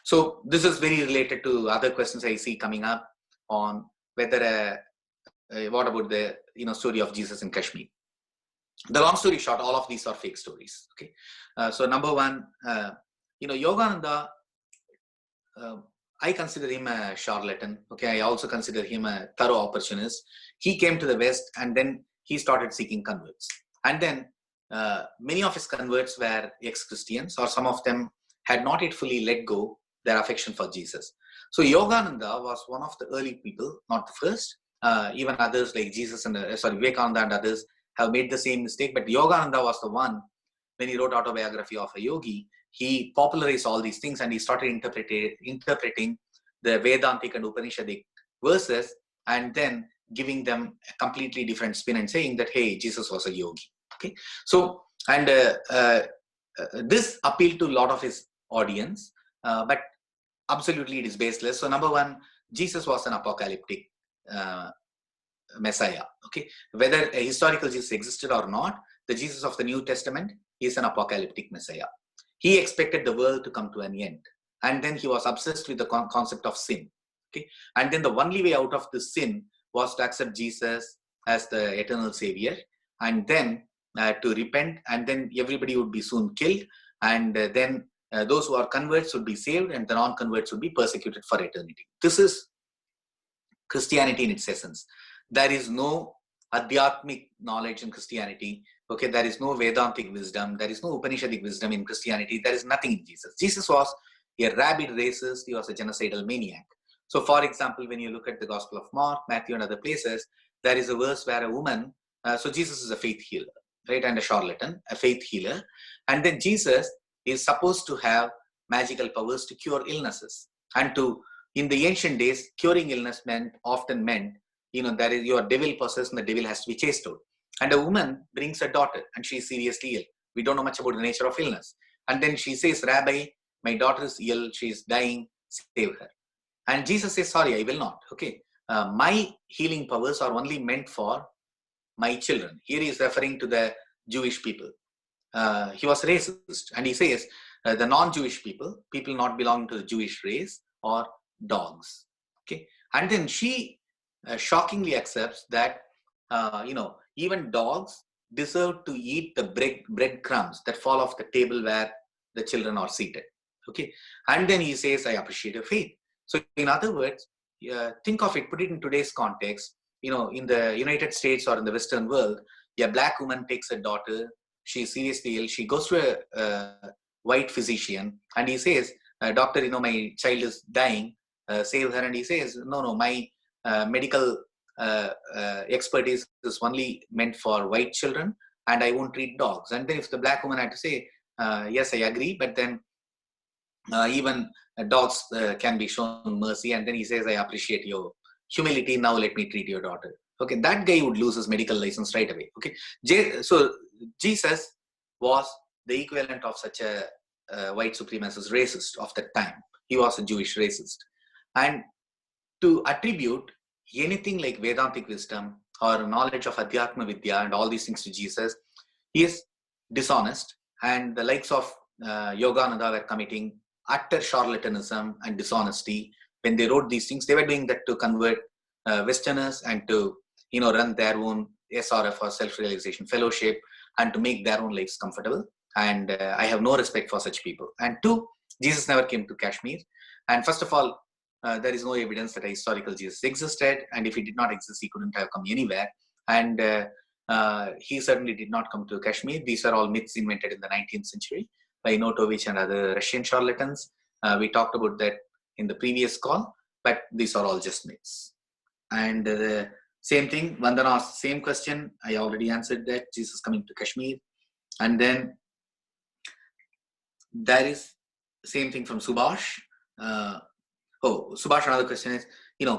So this is very related to other questions I see coming up on whether what about the story of Jesus in Kashmir. The long story short, all of these are fake stories. Okay, so number one, Yogananda, I consider him a charlatan. Okay, I also consider him a thorough opportunist. He came to the West and then he started seeking converts. And then many of his converts were ex-Christians, or some of them had not yet fully let go their affection for Jesus. So Yogananda was one of the early people, not the first. Even others like Jesus and Vivekananda and others have made the same mistake. But Yogananda was the one, when he wrote Autobiography of a Yogi, he popularized all these things and he started interpreting the Vedantic and Upanishadic verses and then giving them a completely different spin and saying that, hey, Jesus was a yogi. Okay, so and this appealed to a lot of his audience, but absolutely it is baseless. So number one, Jesus was an apocalyptic Messiah. Okay, whether a historical Jesus existed or not, the Jesus of the New Testament is an apocalyptic Messiah. He expected the world to come to an end, and then he was obsessed with the concept of sin. Okay, and then the only way out of the sin was to accept Jesus as the eternal Savior, and then to repent, and then everybody would be soon killed, and then those who are converts would be saved, and the non-converts would be persecuted for eternity. This is Christianity in its essence. There is no Adhyatmic knowledge in Christianity. Okay, there is no Vedantic wisdom. There is no Upanishadic wisdom in Christianity. There is nothing in Jesus. Jesus was a rabid racist. He was a genocidal maniac. So, for example, when you look at the Gospel of Mark, Matthew, and other places, there is a verse where a woman, so Jesus is a faith healer, right, and a charlatan, a faith healer. And then Jesus is supposed to have magical powers to cure illnesses. And in the ancient days, curing illness often meant, there is your devil possessed and the devil has to be chased out. And a woman brings a daughter and she is seriously ill. We don't know much about the nature of illness. And then she says, Rabbi, my daughter is ill, she is dying, save her. And Jesus says, sorry, I will not. Okay, my healing powers are only meant for my children. Here he is referring to the Jewish people. He was racist, and he says the non-Jewish people not belonging to the Jewish race, are dogs. Okay, and then she shockingly accepts that even dogs deserve to eat the bread crumbs that fall off the table where the children are seated. Okay, and then he says, I appreciate your faith. So in other words, think of it, put it in today's context. In the United States or in the Western world, a black woman takes a daughter, she is seriously ill, she goes to a white physician and he says, doctor, my child is dying, save her. And he says, no, my medical expertise is only meant for white children and I won't treat dogs. And then if the black woman had to say, yes, I agree, but then even dogs can be shown mercy. And then he says, I appreciate your humility, now let me treat your daughter. Okay, that guy would lose his medical license right away. Okay, so Jesus was the equivalent of such a white supremacist racist of that time. He was a Jewish racist. And to attribute anything like Vedantic wisdom or knowledge of Adhyatma Vidya and all these things to Jesus, he is dishonest. And the likes of Yogananda were committing utter charlatanism and dishonesty. When they wrote these things, they were doing that to convert Westerners and to run their own SRF or self-realization fellowship and to make their own lives comfortable. And I have no respect for such people. And two, Jesus never came to Kashmir. And first of all, there is no evidence that a historical Jesus existed. And if he did not exist, he couldn't have come anywhere. And he certainly did not come to Kashmir. These are all myths invented in the 19th century by Notovich and other Russian charlatans. We talked about that in the previous call, but these are all just myths. And the same thing, Vandana asked the same question. I already answered that, Jesus coming to Kashmir. And then there is the same thing from Subhash. Subhash, another question is,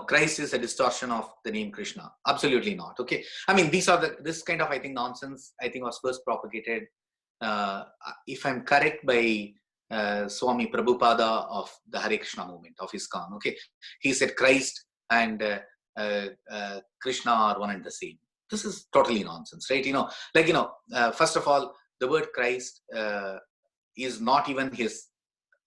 Christ is a distortion of the name Krishna. Absolutely not. Okay. I mean, this kind of, I think, nonsense, I think was first propagated, if I'm correct, by Swami Prabhupada of the Hare Krishna movement of ISKCON. Okay, he said Christ and Krishna are one and the same. This is totally nonsense, right? First of all, the word Christ is not even his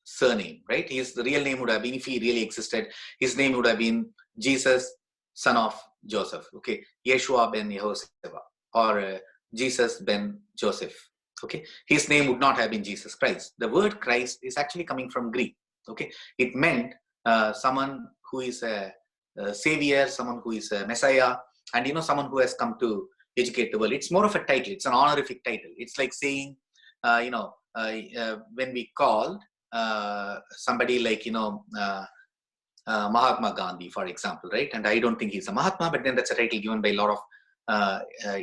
surname, right? The real name would have been, if he really existed, his name would have been Jesus, son of Joseph. Okay, Yeshua ben Yehoshua, or Jesus ben Joseph. Okay, his name would not have been Jesus Christ. The word Christ is actually coming from Greek. Okay, it meant someone who is a savior, someone who is a messiah, and someone who has come to educate the world. It's more of a title. It's an honorific title. It's like saying, when we called somebody like Mahatma Gandhi, for example, right? And I don't think he's a Mahatma, but then that's a title given by a lot of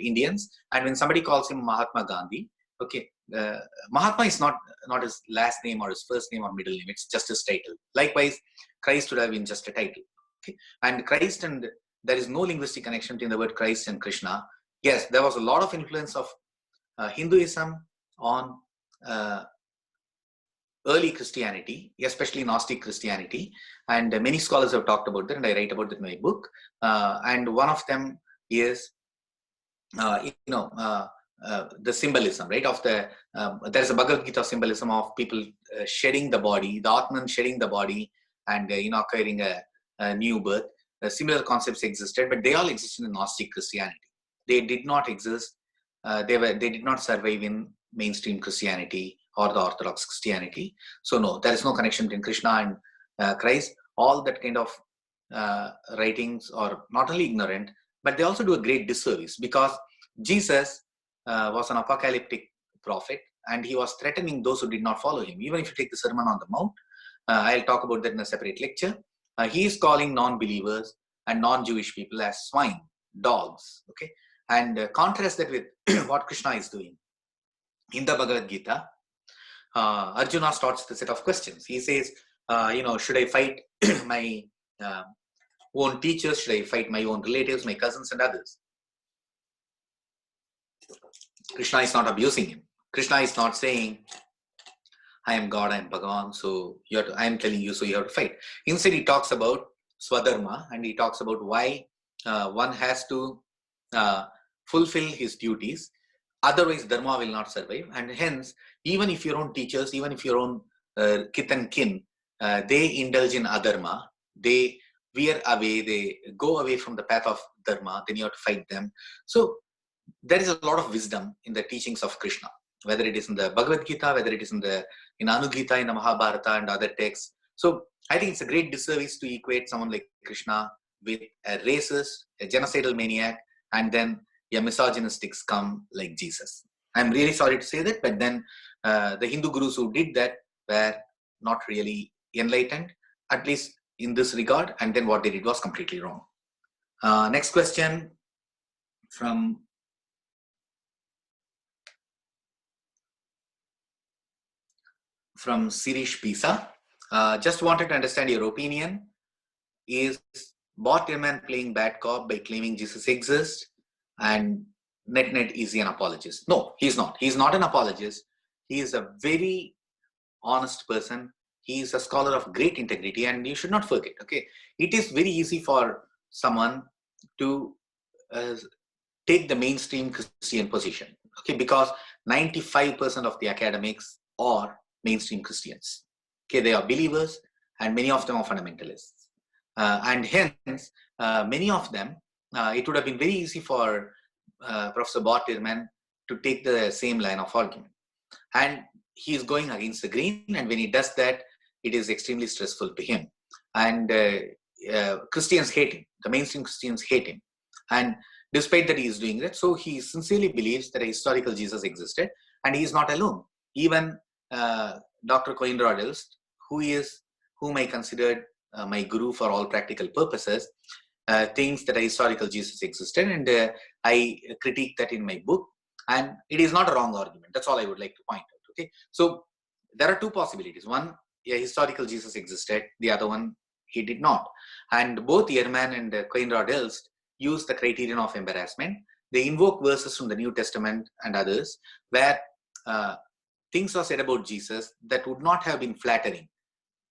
Indians. And when somebody calls him Mahatma Gandhi, okay, Mahatma is not his last name or his first name or middle name. It's just his title. Likewise, Christ would have been just a title. Okay, and Christ, and there is no linguistic connection between the word Christ and Krishna. Yes, there was a lot of influence of Hinduism on early Christianity, especially Gnostic Christianity, and many scholars have talked about that, and I write about it in my book. And one of them is, the symbolism, right? Of there's a Bhagavad Gita symbolism of people shedding the body, the Atman shedding the body, and acquiring a new birth. Similar concepts existed, but they all existed in Gnostic Christianity. They did not exist. They did not survive in mainstream Christianity or the Orthodox Christianity. So no, there is no connection between Krishna and Christ. All that kind of writings are not only ignorant, but they also do a great disservice, because Jesus was an apocalyptic prophet, and he was threatening those who did not follow him. Even if you take the Sermon on the Mount, I'll talk about that in a separate lecture. He is calling non-believers and non-Jewish people as swine, dogs. Okay, and contrast that with what Krishna is doing. In the Bhagavad Gita, Arjuna starts the set of questions. He says, should I fight my own teachers? Should I fight my own relatives, my cousins and others? Krishna is not abusing him. Krishna is not saying, I am God, I am Bhagavan, so I am telling you, so you have to fight. Instead, he talks about Swadharma, and he talks about why one has to fulfill his duties. Otherwise, Dharma will not survive. And hence, even if your own teachers, even if your own kith and kin, they indulge in adharma, they veer away, they go away from the path of Dharma, then you have to fight them. So, there is a lot of wisdom in the teachings of Krishna, whether it is in the Bhagavad Gita, whether it is in Anugita, in the Mahabharata and other texts. So I think it's a great disservice to equate someone like Krishna with a racist, a genocidal maniac, and then a misogynistic scum like Jesus. I'm really sorry to say that, but then the Hindu gurus who did that were not really enlightened, at least in this regard, and then what they did was completely wrong. Next question from Sirish Pisa. Just wanted to understand your opinion. Is Bot Ehrman playing bad cop by claiming Jesus exists, and net is he an apologist? No, he's not. He's not an apologist. He is a very honest person. He is a scholar of great integrity, and you should not forget, okay, it is very easy for someone to take the mainstream Christian position, okay, because 95% of the academics are mainstream Christians. Okay, they are believers, and many of them are fundamentalists. And hence, many of them, it would have been very easy for Professor Bot Ehrman to take the same line of argument. And he is going against the grain, and when he does that, it is extremely stressful to him. And Christians hate him. The mainstream Christians hate him. And despite that he is doing that, so he sincerely believes that a historical Jesus existed, and he is not alone. Even Dr. Koindra Dilst, whom I considered my guru for all practical purposes, thinks that a historical Jesus existed, and I critique that in my book, and it is not a wrong argument. That's all I would like to point out. Okay, so there are two possibilities. One, a historical Jesus existed. The other one, he did not. And both Ehrman and Koindra Dilst use the criterion of embarrassment. They invoke verses from the New Testament and others where things were said about Jesus that would not have been flattering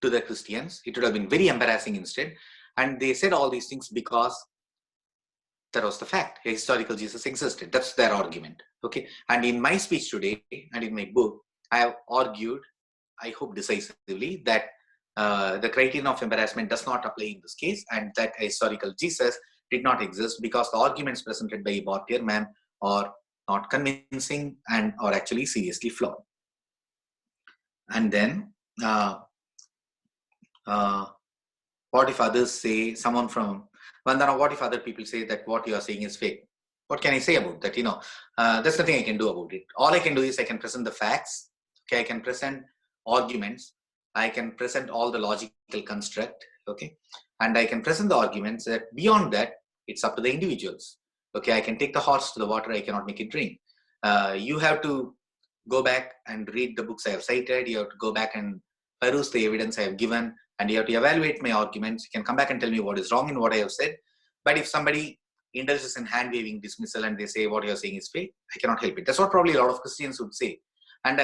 to the Christians. It would have been very embarrassing instead. And they said all these things because that was the fact. A historical Jesus existed. That's their argument. Okay. And in my speech today and in my book, I have argued, I hope decisively, that the criterion of embarrassment does not apply in this case, and that a historical Jesus did not exist because the arguments presented by Bob Tierman are not convincing and are actually seriously flawed. And then, what if others say, someone from Vandana, what if other people say that what you are saying is fake? What can I say about that? There's nothing I can do about it. All I can do is I can present the facts. Okay, I can present arguments. I can present all the logical construct. Okay, and I can present the arguments that beyond that, it's up to the individuals. Okay, I can take the horse to the water. I cannot make it drink. You have to go back and read the books I have cited. You have to go back and peruse the evidence I have given, and you have to evaluate my arguments. You can come back and tell me what is wrong in what I have said. But if somebody indulges in hand-waving dismissal and they say what you are saying is fake, I cannot help it. That's what probably a lot of Christians would say. And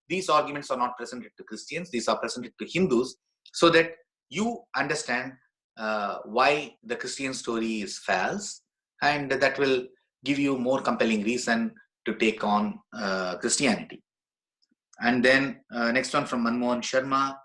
these arguments are not presented to Christians. These are presented to Hindus so that you understand why the Christian story is false, and that will give you more compelling reason to take on Christianity. And then next one from Manmohan Sharma.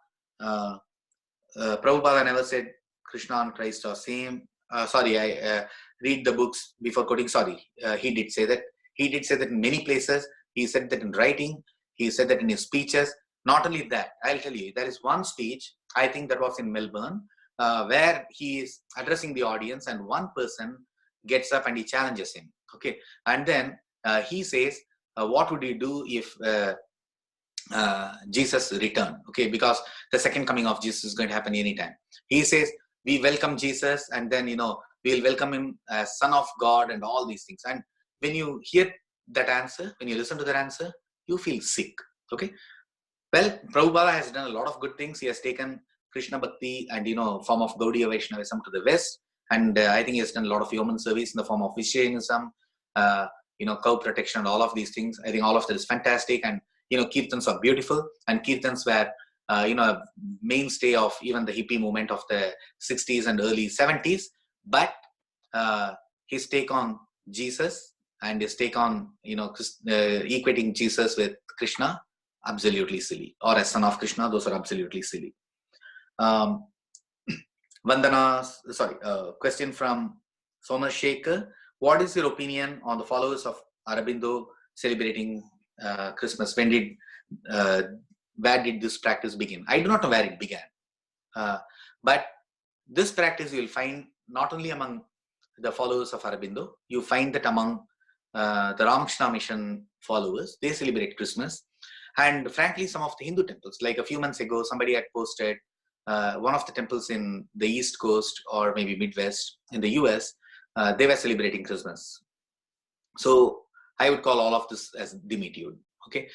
Prabhupada never said Krishna and Christ are same. Sorry, I read the books before quoting. Sorry, he did say that. He did say that in many places. He said that in writing. He said that in his speeches. Not only that, I'll tell you, there is one speech, I think that was in Melbourne, where he is addressing the audience and one person gets up and he challenges him. Okay, and then he says, what would you do if Jesus returned? Okay, because the second coming of Jesus is going to happen anytime. He says, we welcome Jesus, and then, we'll welcome him as Son of God and all these things. And when you hear that answer, when you listen to that answer, you feel sick. Okay. Well, Prabhupada has done a lot of good things. He has taken Krishna Bhakti and, form of Gaudiya Vaishnavism to the West. And I think he has done a lot of human service in the form of Vishyanism, cow protection and all of these things. I think all of that is fantastic. And, kirtans are beautiful. And kirtans were, a mainstay of even the hippie movement of the 60s and early 70s. But his take on Jesus and his take on, equating Jesus with Krishna, absolutely silly. Or as son of Krishna, those are absolutely silly. Question from Somer Shekhar. What is your opinion on the followers of Aurobindo celebrating Christmas? Where did this practice begin? I do not know where it began. But this practice you will find not only among the followers of Aurobindo, you find that among the Ramakrishna Mission followers, they celebrate Christmas. And frankly, some of the Hindu temples, like a few months ago, somebody had posted one of the temples in the East Coast or maybe Midwest in the US, they were celebrating Christmas. So I would call all of this as dimitude. Okay,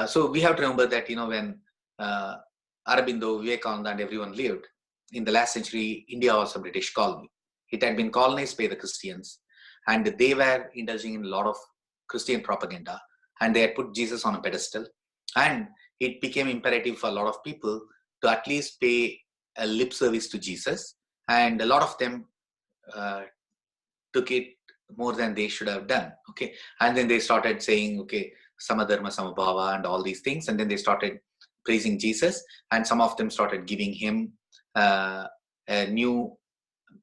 so we have to remember that, when Aurobindo, Vivekananda and everyone lived, in the last century, India was a British colony. It had been colonized by the Christians, and they were indulging in a lot of Christian propaganda, and they had put Jesus on a pedestal. And it became imperative for a lot of people to at least pay a lip service to Jesus. And a lot of them took it more than they should have done. Okay. And then they started saying, okay, Samadharma Samabhava and all these things. And then they started praising Jesus. And some of them started giving him a new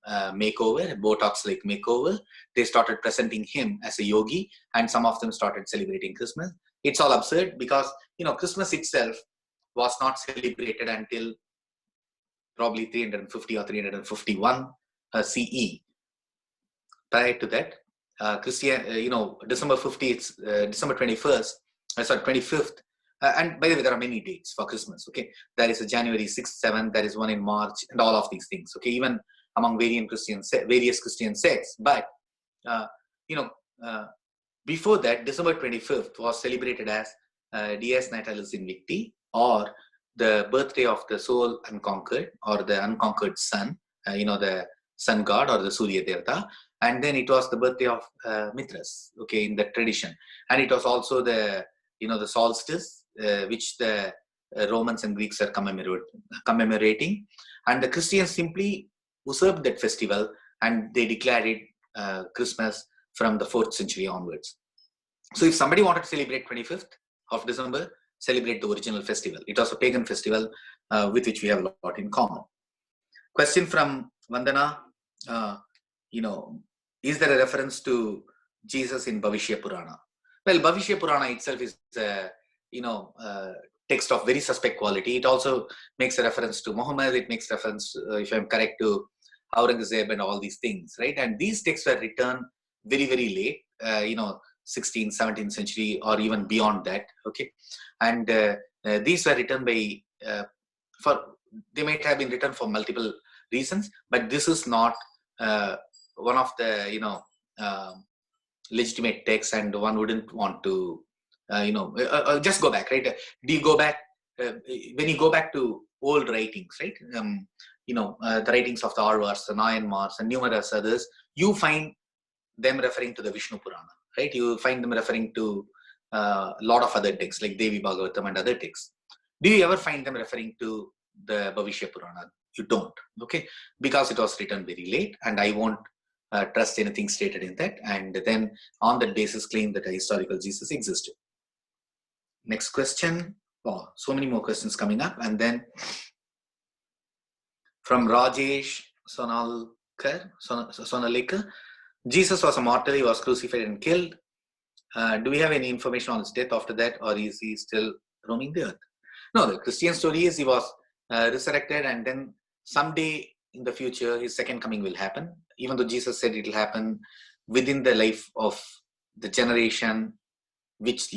makeover, a Botox-like makeover. They started presenting him as a yogi. And some of them started celebrating Christmas. It's all absurd because, Christmas itself was not celebrated until probably 350 or 351 CE. Prior to that, December 50th, December 21st, 25th. And by the way, there are many dates for Christmas. Okay, there is a January 6th, 7th, there is one in March, and all of these things. Okay, even among various Christian sects. But before that, December 25th was celebrated as Dies Natalis Invicti, or the birthday of the soul unconquered, or the unconquered sun, the sun god or the Surya Devata. And then it was the birthday of Mithras, okay, in the tradition. And it was also the solstice which the Romans and Greeks are commemorating, and the Christians simply usurped that festival and they declared it Christmas from the 4th century onwards. So if somebody wanted to celebrate 25th of December, celebrate the original festival. It was a pagan festival with which we have a lot in common. Question from Vandana, is there a reference to Jesus in Bhavishya Purana? Well, Bhavishya Purana itself is a text of very suspect quality. It also makes a reference to Muhammad. It makes reference, if I'm correct, to Aurangzeb and all these things, right? And these texts were written very, very late, 16th, 17th century, or even beyond that. Okay, and these were written by they might have been written for multiple reasons, but this is not one of the legitimate texts, and one wouldn't want to just go back, right? Do you go back when you go back to old writings, right? The writings of the Arvars, the Nayanmars, and numerous others, you find them referring to the Vishnu Purana, right? You find them referring to a lot of other texts like Devi Bhagavatam and other texts. Do you ever find them referring to the Bhavishya Purana? You don't, okay? Because it was written very late, and I won't trust anything stated in that, and then on that basis claim that a historical Jesus existed. Next question. Oh, so many more questions coming up. And then from Rajesh Sonalekar, Jesus was a mortal, he was crucified and killed. Do we have any information on his death after that, or is he still roaming the earth? No, the Christian story is he was resurrected, and then someday in the future his second coming will happen, even though Jesus said it will happen within the life of the generation which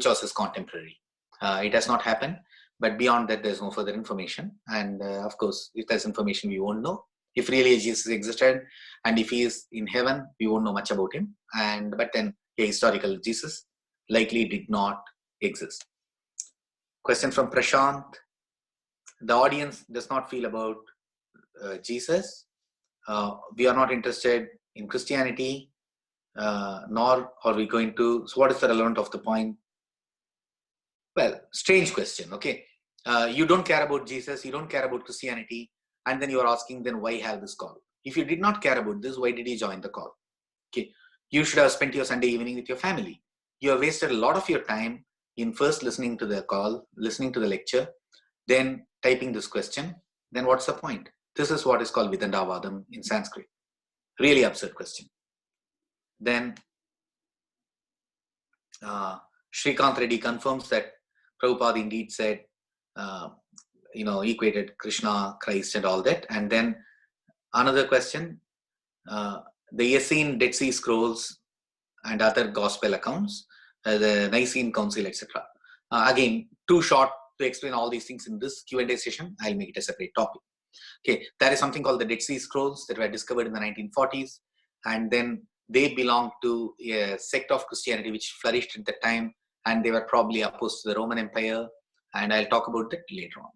was his contemporary. It has not happened, but beyond that there's no further information, and of course if there's information we won't know. If really Jesus existed and if he is in heaven, we won't know much about him, but then a historical Jesus likely did not exist. Question from Prashant. The audience does not feel about Jesus. We are not interested in Christianity, nor are we going to. So what is the relevance of the point? Well, strange question, okay? You don't care about Jesus, you don't care about Christianity, and then you are asking, then why have this call? If you did not care about this, why did you join the call? Okay, you should have spent your Sunday evening with your family. You have wasted a lot of your time in first listening to the call, listening to the lecture, then typing this question. Then what's the point? This is what is called Vidandavadam in Sanskrit. Really absurd question. Then Shrikant Reddy confirms that Prabhupada indeed said, equated Krishna, Christ and all that. And then another question, the Essene Dead Sea Scrolls and other gospel accounts, the Nicene Council, etc. Again, too short to explain all these things in this Q&A session. I'll make it a separate topic. Okay, there is something called the Dead Sea Scrolls that were discovered in the 1940s, and then they belonged to a sect of Christianity which flourished at the time, and they were probably opposed to the Roman Empire, and I'll talk about that later on.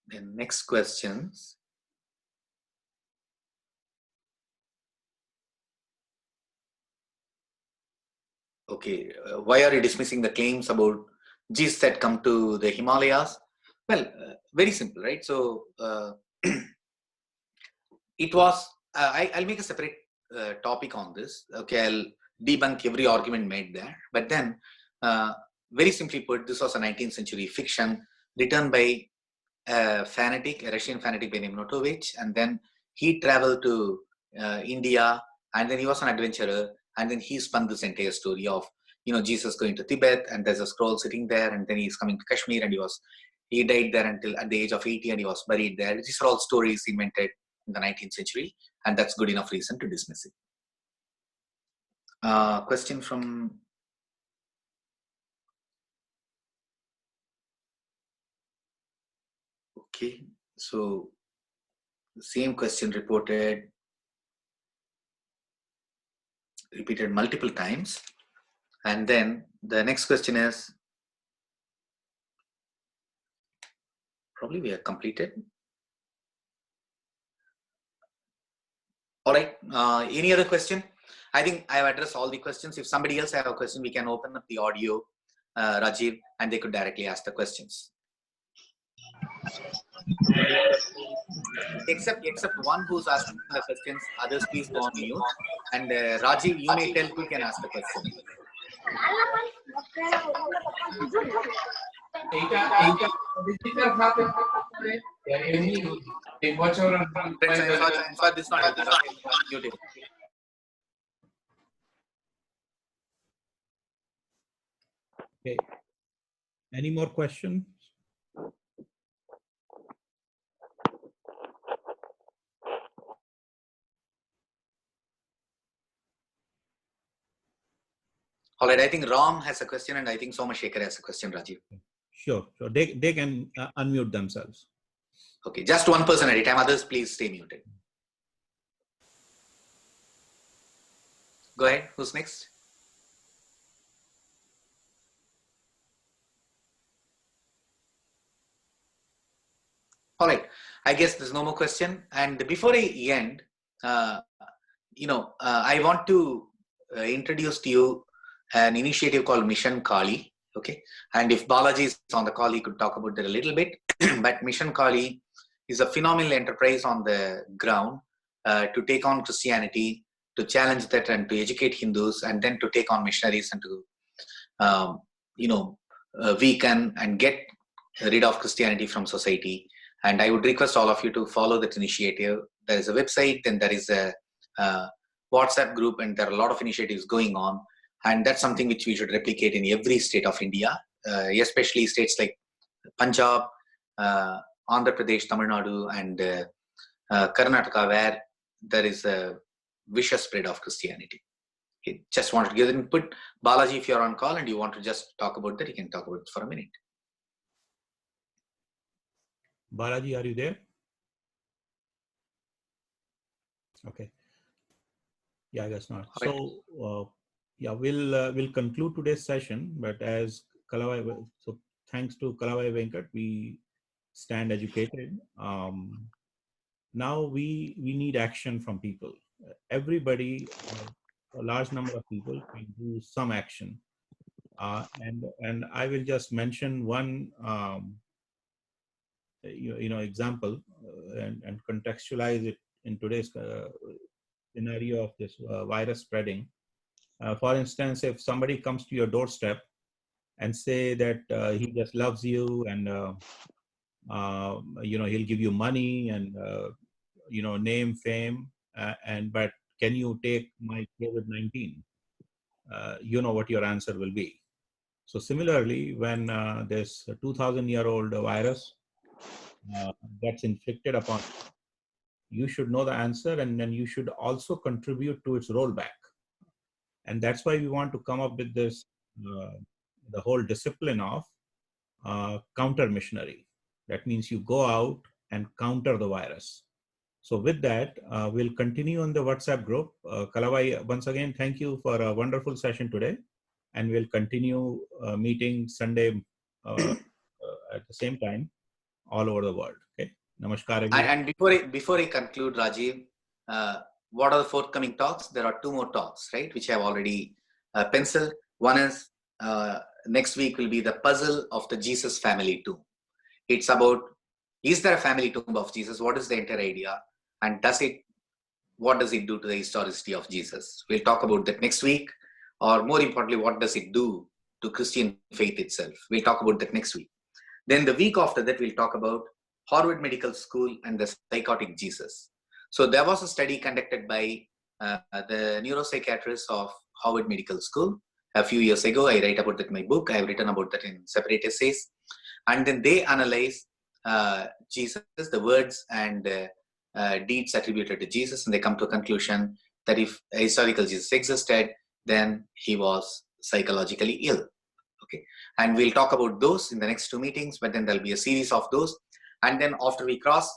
Then next questions. Okay, why are you dismissing the claims about Jesus that come to the Himalayas? Well, very simple, right? So it was, I'll make a separate topic on this. Okay, I'll debunk every argument made there. But then, very simply put, this was a 19th century fiction written by a Russian fanatic by name Notovich, and then he traveled to India, and then he was an adventurer, and then he spun this entire story of Jesus going to Tibet, and there's a scroll sitting there, and then he's coming to Kashmir, and he died there until at the age of 80, and he was buried there. These are all stories invented in the 19th century, and that's good enough reason to dismiss it. Question from okay, so the same question repeated multiple times, and then the next question is probably we are completed. All right, any other question? I think I have addressed all the questions. If somebody else have a question, we can open up the audio, Rajiv, and they could directly ask the questions. Except one who's asking the questions, others please go on mute. And Rajiv, you may tell who can ask the question. Friends, I saw this not helping. Okay, mute it. Okay. Any more questions? All right, I think Ram has a question, and I think Somashekar has a question, Rajiv. Sure. So they can unmute themselves. Okay, just one person at a time. Others, please stay muted. Go ahead. Who's next? All right. I guess there's no more question. And before I end, I want to introduce to you an initiative called Mission Kali. Okay. And if Balaji is on the call, he could talk about that a little bit. But Mission Kali is a phenomenal enterprise on the ground to take on Christianity, to challenge that and to educate Hindus, and then to take on missionaries and to, weaken and get rid of Christianity from society. And I would request all of you to follow that initiative. There is a website, then there is a WhatsApp group, and there are a lot of initiatives going on. And that's something which we should replicate in every state of India, especially states like Punjab, Andhra Pradesh, Tamil Nadu, and Karnataka, where there is a vicious spread of Christianity. Okay. Just wanted to give input. Balaji, if you're on call and you want to just talk about that, you can talk about it for a minute. Balaji, are you there? Okay. Yeah, I guess not. Right. So, we'll conclude today's session. But as Kalawai, so thanks to Kalawai Venkat, we stand educated. Now we need action from people. Everybody, a large number of people can do some action. And I will just mention one example and contextualize it in today's scenario of this virus spreading. For instance, if somebody comes to your doorstep and say that he just loves you and he'll give you money and name, fame, but can you take my COVID-19? You know what your answer will be. So similarly, when this 2,000-year-old virus gets inflicted upon you should know the answer, and then you should also contribute to its rollback. And that's why we want to come up with this, the whole discipline of counter missionary. That means you go out and counter the virus. So with that, we'll continue on the WhatsApp group. Kalawai, once again, thank you for a wonderful session today. And we'll continue meeting Sunday at the same time all over the world. Okay. Namaskar, everyone. And before I conclude, Rajiv, what are the forthcoming talks? There are 2 more talks, right, which I have already penciled. One is next week will be the puzzle of the Jesus family tomb. It's about, is there a family tomb of Jesus? What is the entire idea? And what does it do to the historicity of Jesus? We'll talk about that next week. Or more importantly, what does it do to Christian faith itself? We'll talk about that next week. Then the week after that, we'll talk about Harvard Medical School and the psychotic Jesus. So there was a study conducted by the neuropsychiatrist of Harvard Medical School a few years ago. I write about that in my book. I have written about that in separate essays. And then they analyze Jesus, the words and deeds attributed to Jesus, and they come to a conclusion that if a historical Jesus existed, then he was psychologically ill. Okay, and we'll talk about those in the next 2 meetings, but then there'll be a series of those. And then after we cross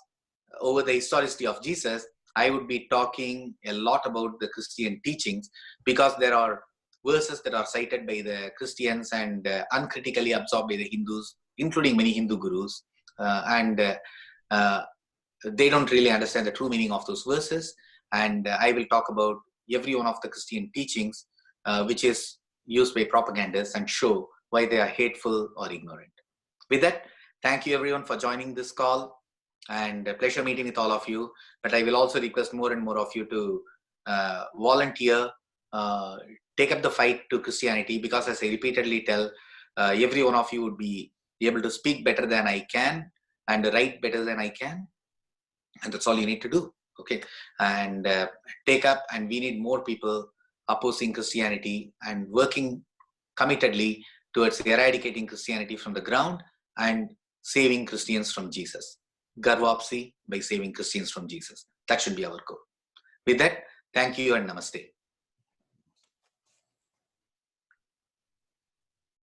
over the historicity of Jesus, I would be talking a lot about the Christian teachings, because there are verses that are cited by the Christians and uncritically absorbed by the Hindus, including many Hindu gurus, and they don't really understand the true meaning of those verses. And I will talk about every one of the Christian teachings, which is used by propagandists, and show why they are hateful or ignorant. With that, thank you everyone for joining this call, and a pleasure meeting with all of you. But I will also request more and more of you to volunteer, take up the fight to Christianity, because as I repeatedly tell, every one of you would be able to speak better than I can and write better than I can. And that's all you need to do. Okay. And take up, and we need more people opposing Christianity and working committedly towards eradicating Christianity from the ground and saving Christians from Jesus. Garvapsi by saving Christians from Jesus. That should be our goal. With that, thank you and namaste.